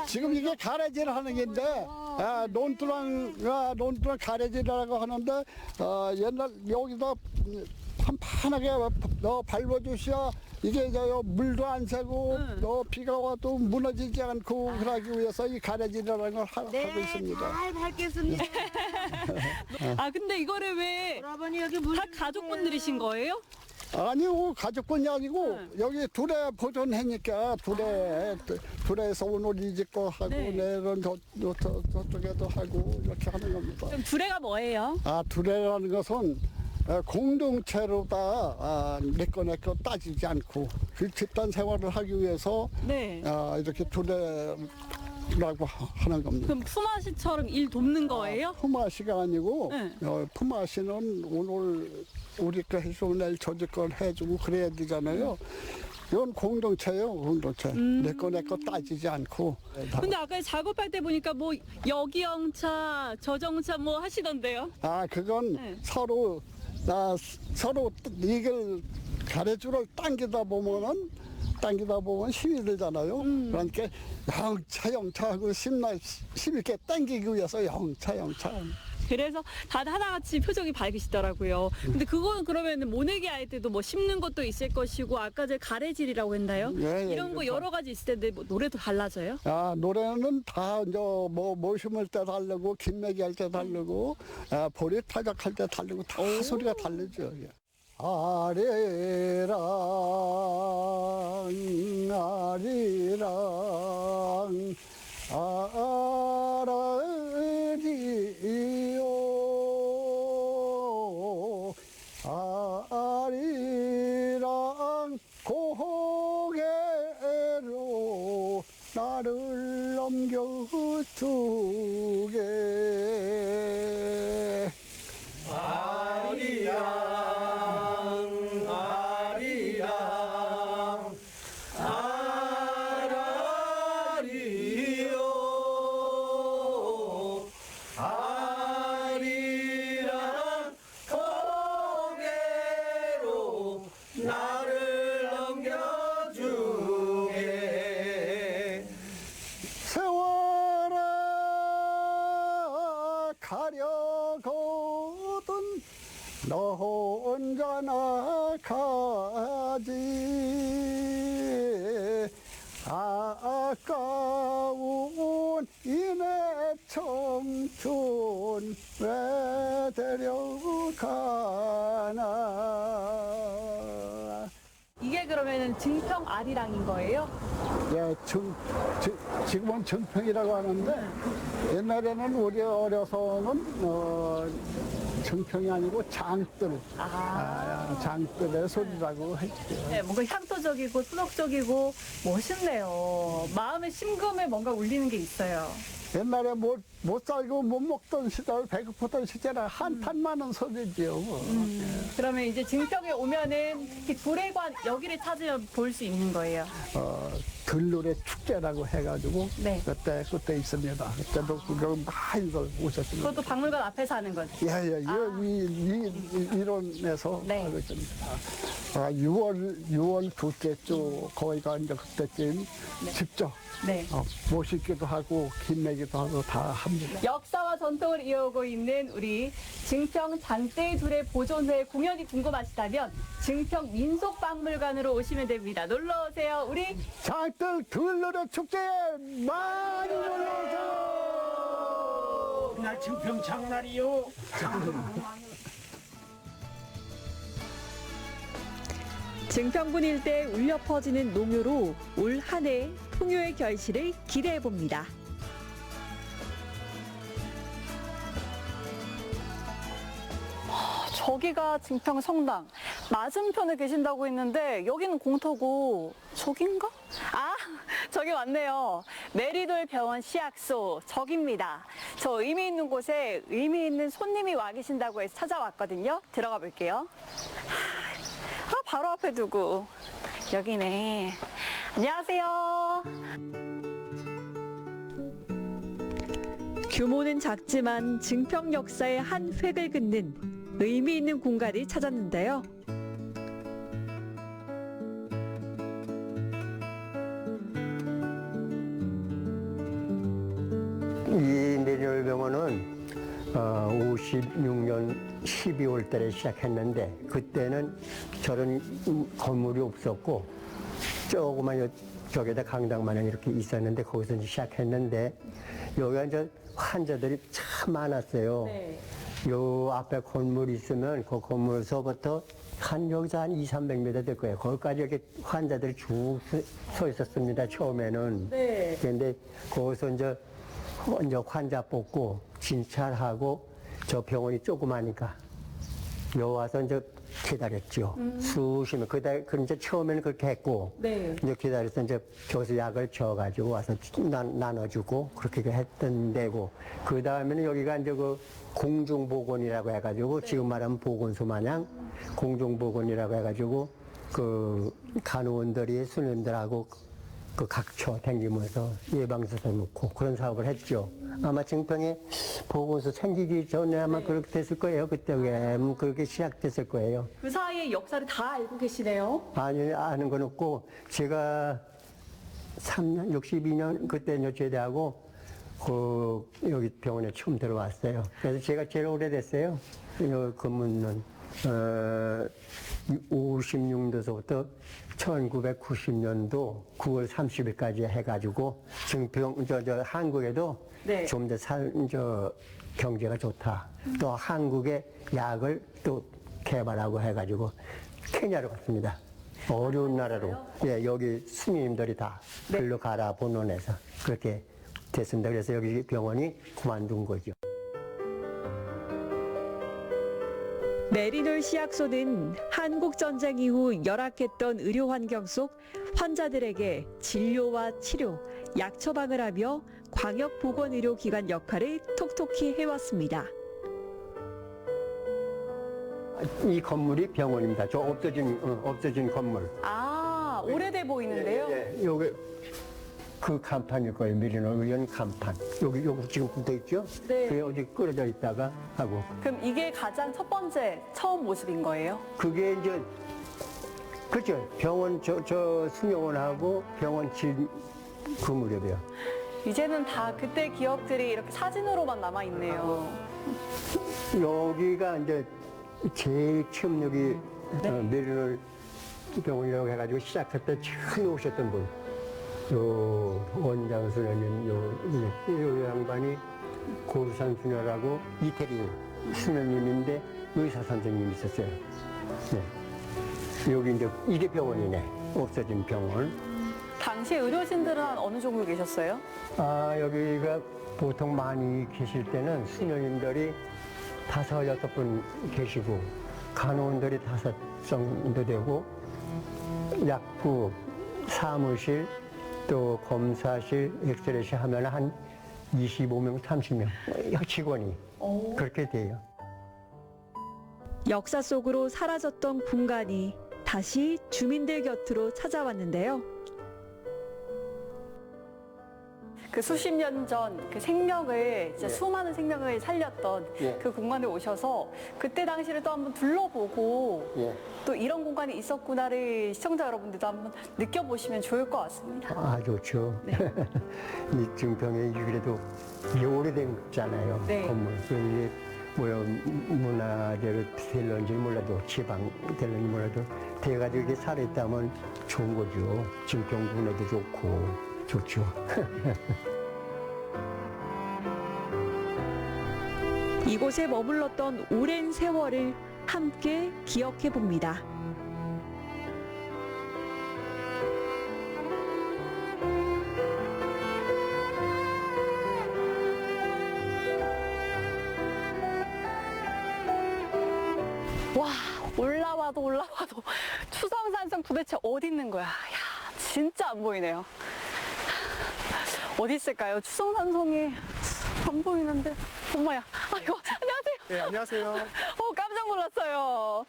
지금 이게 가래질 하는 게인데 논두렁 가래질이라고 하는데 옛날 여기다 판판하게 밟아주셔야 이게 물도 안 새고 비가 와도 무너지지 않고 그러기 위해서 이 가래질이라는 걸 하고 있습니다. 잘 밟겠습니다. 아, 근데 이거를 왜 다 가족분들이신 거예요? 아니요, 가족분이 아니고 여기 둘에 보존하니까 둘에서 오늘 이 집거 하고 내일은 저쪽에도 하고 이렇게 하는 겁니다. 그럼 두레가 뭐예요? 두레라는 것은 공동체로다 내꺼 따지지 않고 그 집단 생활을 하기 위해서 이렇게 두레라고 하는 겁니다. 그럼 품앗이처럼 일 돕는 거예요? 품앗이가 아니고 품앗이는 오늘 우리 거 해주고 내일 저집 걸 해주고 그래야 되잖아요. 이건 공동체예요, 공동체. 내꺼 따지지 않고. 근데 아까 작업할 때 보니까 뭐 여기영차, 저정차 뭐 하시던데요? 그건 서로 이걸 가래줄을 당기다 보면 힘이 들잖아요. 그러니까 영차 하고 힘있게 당기기 위해서 영차. 그래서 다들 하나같이 표정이 밝으시더라고요. 근데 그거는 그러면 모내기 할 때도 뭐 심는 것도 있을 것이고 아까 제 가래질이라고 했나요? 이런 거 여러 가지 있을 텐데 뭐 노래도 달라져요? 노래는 다 이제 뭐 심을 때 다르고 김매기 할 때 다르고 보리 타작할 때 다르고 다 소리가 다르죠. 아리랑 아리랑 고개로 나를 넘겨주게 가려거든 너 혼자나 가지 아까운 이내 청춘 왜 데려가나. 이게 그러면은 증평 아리랑인 거예요? 예, 지금은 증평이라고 하는데 옛날에는 우리 어려서는 증평이 아니고 장뜰, 장뜰의 소리라고 했죠. 네, 뭔가 향토적이고 수덕적이고 멋있네요. 마음의 심금에 뭔가 울리는 게 있어요. 옛날에 못 살고 못 먹던 시절, 배고프던 시절에 한탄 많은 소리지요. 그러면 이제 증평에 오면은 특히 두레관 여기를 찾으면 볼 수 있는 거예요. 들노래 축제라고 해가지고 그때 있습니다. 그때도 구경 많이들 오셨습니다. 그것도 박물관 앞에서 하는 거죠? 이 이론에서 하고 있습니다. 6월 둘째 주 거기가 이제 그때쯤 직접 모시기도 하고 김내기도 하고 다 합니다. 역사와 전통을 이어오고 있는 우리 증평 장대의 둘의 보존회 공연이 궁금하시다면 증평 민속박물관으로 오시면 됩니다. 놀러 오세요. 우리 장들 둘러라 축제에 많이 놀러오세요. 날 증평 장날이요. 증평군 일대에 울려 퍼지는 농요로 올 한 해 풍요의 결실을 기대해 봅니다. 저기가 증평 성당, 맞은편에 계신다고 했는데 여기는 공터고 저긴가? 아, 저기 맞네요. 메리돌 병원 시약소 저기입니다. 저 의미 있는 곳에 의미 있는 손님이 와 계신다고 해서 찾아왔거든요. 들어가 볼게요. 아, 바로 앞에 두고 여기네. 안녕하세요. 규모는 작지만 증평 역사의 한 획을 긋는 의미 있는 공간을 찾았는데요. 이 내려병원은 56년 12월 달에 시작했는데 그때는 저런 건물이 없었고 조그만 저기다 강당만 이렇게 있었는데 거기서 이제 시작했는데 여기가 이제 환자들이 참 많았어요. 요 앞에 건물이 있으면 그 건물서부터 여기서 한 200~300m 될 거예요. 거기까지 이렇게 환자들이 쭉 서 있었습니다. 처음에는. 그런데 거기서 이제 환자 뽑고 진찰하고 저 병원이 조그마니까 요 와서 이제 기다렸죠. 수시면 그 이제 처음에는 그렇게 했고 이제 기다려서 이제 저기서 약을 줘가지고 와서 나눠주고 그렇게 했던 데고 그 다음에는 여기가 이제 그 공중보건이라고 해가지고 지금 말하면 보건소 마냥 공중보건이라고 해가지고 그 간호원들이 수님들하고 그 각처 다니면서 예방주사 놓고 그런 사업을 했죠. 아마 증평에 보건소 생기기 전에 아마 그렇게 됐을 거예요. 그때 그렇게 시작됐을 거예요. 그 사이에 역사를 다 알고 계시네요. 아니, 아는 건 없고 제가 3년, 62년 그때 이제 제대하고 여기 병원에 처음 들어왔어요. 그래서 제가 제일 오래됐어요. 이 근무는 56년도서부터 1990년도 9월 30일까지 해가지고 증평 한국에도 좀 더 경제가 좋다. 또 한국의 약을 또 개발하고 해가지고 케냐로 갔습니다. 어려운 나라로. 예, 여기 스님들이 다 글로 가라 본원에서 그렇게 됐습니다. 그래서 여기 병원이 그만둔 거죠. 메리놀 시약소는 한국전쟁 이후 열악했던 의료 환경 속 환자들에게 진료와 치료, 약 처방을 하며 광역보건의료기관 역할을 톡톡히 해왔습니다. 이 건물이 병원입니다. 저 없어진 건물. 아, 오래돼 보이는데요? 예, 여기 그 간판일 거예요. 메리놀 의원 간판. 여기 지금 붙어 있죠? 그게 어디 끌어져 있다가 하고. 그럼 이게 가장 첫 번째 처음 모습인 거예요? 그게 이제 그죠. 병원 저 수명원하고 병원 그 무렵이요. 이제는 다 그때 기억들이 이렇게 사진으로만 남아 있네요. 여기가 이제 제일 처음 여기 메리놀 병원이라고 해가지고 시작할 때 처음 오셨던 분. 요 원장 수녀님, 요 양반이 고산 수녀라고 이태리 수녀님인데 의사 선생님이 있었어요. 네. 여기 이제 이게 병원이네. 없어진 병원. 당시 의료진들은 한 어느 정도 계셨어요? 여기가 보통 많이 계실 때는 수녀님들이 5~6분 계시고 간호원들이 5 정도 되고 약국, 사무실, 또 검사실, 엑스레이실 하면 한 25명, 30명 직원이 그렇게 돼요. 역사 속으로 사라졌던 공간이 다시 주민들 곁으로 찾아왔는데요. 그 그 수십 년 전 그 생명을 진짜 수많은 생명을 살렸던 그 공간에 오셔서 그때 당시를 또 한번 둘러보고 또 이런 공간이 있었구나를 시청자 여러분들도 한번 느껴보시면 좋을 것 같습니다. 아, 좋죠. 이 증평이 그래도 이게 오래된잖아요. 건물. 그런데 뭐 문화재로 될런지 몰라도 지방 될런지 몰라도 돼가지고 이게 살아있다면 좋은 거죠. 증평군에도 좋고 좋죠. 이곳에 머물렀던 오랜 세월을 함께 기억해 봅니다. 와, 올라와도 추성산성 도대체 어디 있는 거야? 야, 진짜 안 보이네요. 어디 있을까요? 추성산성이 안 보이는데. 엄마야. 아이고, 안녕하세요. 네, 안녕하세요. 깜짝 놀랐어요.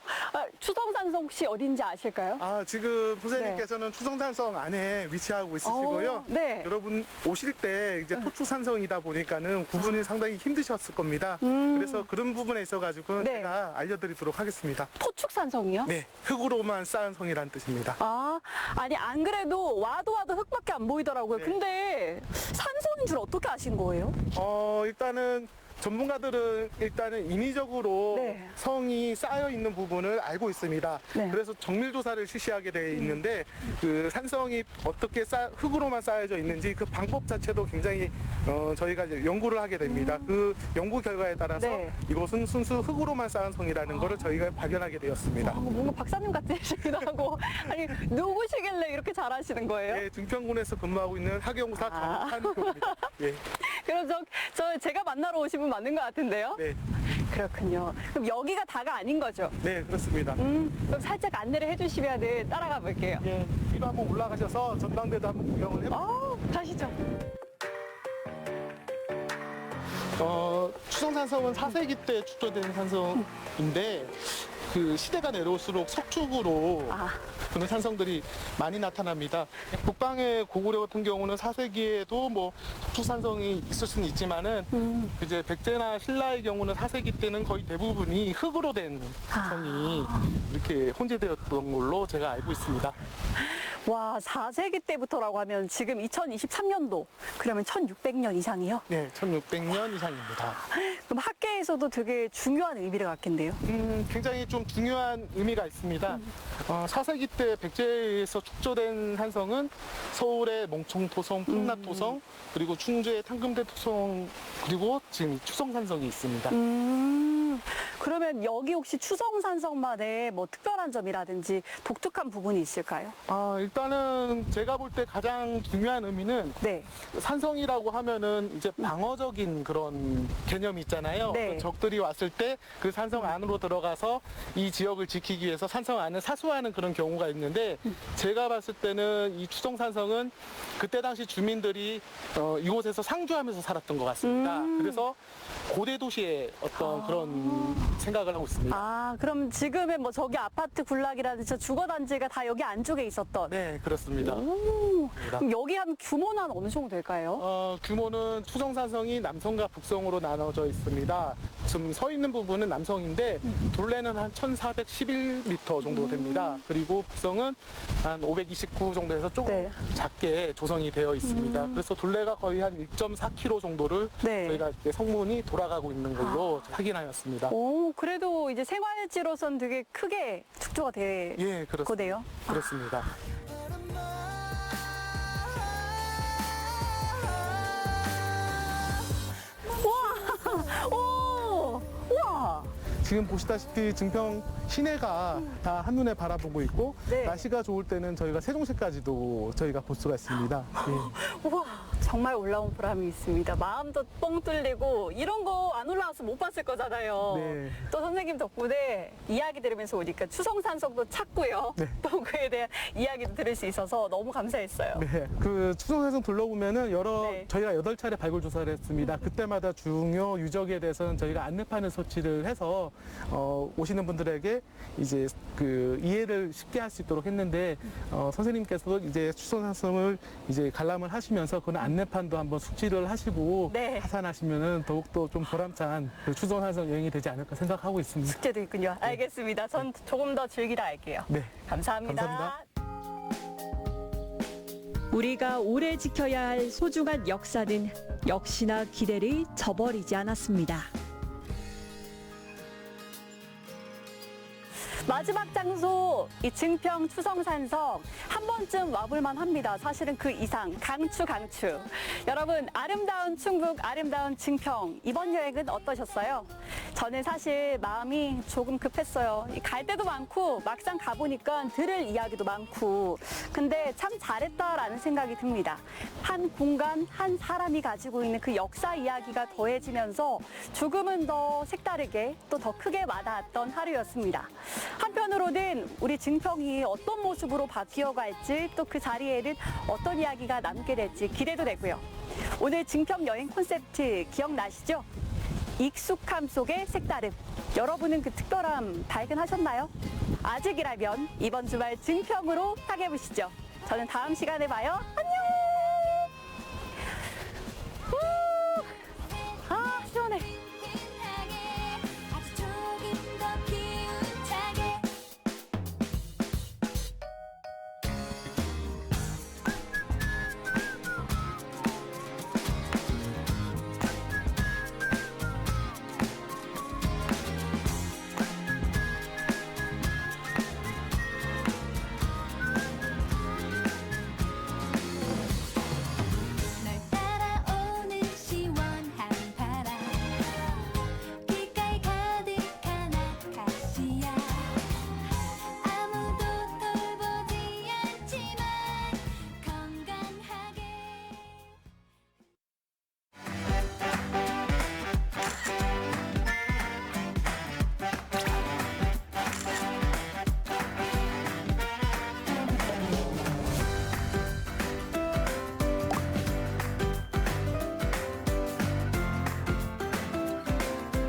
추성산성 혹시 어딘지 아실까요? 지금 선생님께서는 추성산성 안에 위치하고 있으시고요. 네. 여러분 오실 때 이제 토축산성이다 보니까는 구분이 상당히 힘드셨을 겁니다. 그래서 그런 부분에 있어가지고 제가 알려드리도록 하겠습니다. 토축산성이요? 네, 흙으로만 쌓은 성이라는 뜻입니다. 아니 안 그래도 와도 흙밖에 안 보이더라고요. 근데 산성인 줄 어떻게 아신 거예요? 일단은 전문가들은 일단은 인위적으로 성이 쌓여 있는 부분을 알고 있습니다. 그래서 정밀 조사를 실시하게 되어 있는데 그 산성이 어떻게 흙으로만 쌓여져 있는지 그 방법 자체도 굉장히 저희가 이제 연구를 하게 됩니다. 그 연구 결과에 따라서 이곳은 순수 흙으로만 쌓은 성이라는 것을 저희가 발견하게 되었습니다. 뭔가 박사님 같으시기도 하고 아니 누구시길래 이렇게 잘하시는 거예요? 네, 증평군에서 근무하고 있는 학연구사 정한표입니다. 예. 그럼 제가 만나러 오신 분 맞는 것 같은데요? 네. 그렇군요. 그럼 여기가 다가 아닌 거죠? 네, 그렇습니다. 그럼 살짝 안내를 해주시면 따라가 볼게요. 예, 위로 한번 올라가셔서 전당대도 한번 구경을 해볼게요. 가시죠. 추성산성은 4세기 때 축조된 산성인데 그 시대가 내려올수록 석축으로 그런 산성들이 많이 나타납니다. 북방의 고구려 같은 경우는 4세기에도 뭐 석축산성이 있을 수는 있지만은 이제 백제나 신라의 경우는 4세기 때는 거의 대부분이 흙으로 된 성이 이렇게 혼재되었던 걸로 제가 알고 있습니다. 와, 4세기 때부터라고 하면 지금 2023년도 그러면 1600년 이상이요? 네, 1600년 이상입니다. 그럼 학계에서도 되게 중요한 의미를 갖겠네요. 굉장히 좀 중요한 의미가 있습니다. 4세기 때 백제에서 축조된 산성은 서울의 몽청토성, 풍납토성, 그리고 충주의 탕금대토성, 그리고 지금 추성산성이 있습니다. 그러면 여기 혹시 추성산성만의 뭐 특별한 점이라든지 독특한 부분이 있을까요? 일단은 제가 볼 때 가장 중요한 의미는 산성이라고 하면은 이제 방어적인 그런 개념이 있잖아요. 적들이 왔을 때 그 산성 안으로 들어가서 이 지역을 지키기 위해서 산성 안을 사수하는 그런 경우가 있는데 제가 봤을 때는 이 추성산성은 그때 당시 주민들이 이곳에서 상주하면서 살았던 것 같습니다. 그래서 고대 도시의 어떤 그런 생각을 하고 있습니다. 그럼 지금의 뭐 저기 아파트 군락이라든지 주거단지가 다 여기 안쪽에 있었던? 네, 그렇습니다. 그럼 여기 한 규모는 한 어느 정도 될까요? 규모는 추성산성이 남성과 북성으로 나눠져 있습니다. 지금 서 있는 부분은 남성인데 둘레는 한 1411m 정도 됩니다. 그리고 북성은 한 529 정도에서 조금 작게 조성이 되어 있습니다. 그래서 둘레가 거의 한 1.4km 정도를 저희가 이제 성문이 돌아가고 있는 걸로 확인하였습니다. 오, 그래도 이제 생활지로선 되게 크게 축조가 될 거네요. 그렇습니다. 우와! 지금 보시다시피 증평 시내가 다 한눈에 바라보고 있고 날씨가 좋을 때는 저희가 세종시까지도 저희가 볼 수가 있습니다. 우와, 정말 올라온 보람이 있습니다. 마음도 뻥 뚫리고 이런 거 안 올라와서 못 봤을 거잖아요. 또 선생님 덕분에 이야기 들으면서 오니까 추성산성도 찾고요. 또 그에 대한 이야기도 들을 수 있어서 너무 감사했어요. 네, 그 추성산성 둘러보면은 저희가 8차례 발굴 조사를 했습니다. 그때마다 중요 유적에 대해서는 저희가 안내판을 설치를 해서 오시는 분들에게 이제 그 이해를 쉽게 할 수 있도록 했는데 선생님께서도 이제 추성산성을 이제 관람을 하시면서 그런 안내 인내판도 한번 숙지를 하시고 네. 하산하시면은 더욱더 좀 보람찬 그 추석 산성 여행이 되지 않을까 생각하고 있습니다. 숙제도 있군요. 알겠습니다. 전 조금 더 즐기다 할게요. 네. 감사합니다. 감사합니다. 우리가 오래 지켜야 할 소중한 역사는 역시나 기대를 저버리지 않았습니다. 마지막 장소 이 증평 추성산성 한 번쯤 와볼만 합니다. 사실은 그 이상 강추. 여러분 아름다운 충북 아름다운 증평 이번 여행은 어떠셨어요? 저는 사실 마음이 조금 급했어요. 갈 데도 많고 막상 가보니까 들을 이야기도 많고 근데 참 잘했다라는 생각이 듭니다. 한 공간 한 사람이 가지고 있는 그 역사 이야기가 더해지면서 조금은 더 색다르게 또 더 크게 와닿았던 하루였습니다. 한편으로는 우리 증평이 어떤 모습으로 바뀌어 갈지 또 그 자리에는 어떤 이야기가 남게 될지 기대도 되고요. 오늘 증평 여행 콘셉트 기억나시죠? 익숙함 속의 색다름. 여러분은 그 특별함 발견하셨나요? 아직이라면 이번 주말 증평으로 향해 보시죠. 저는 다음 시간에 봐요.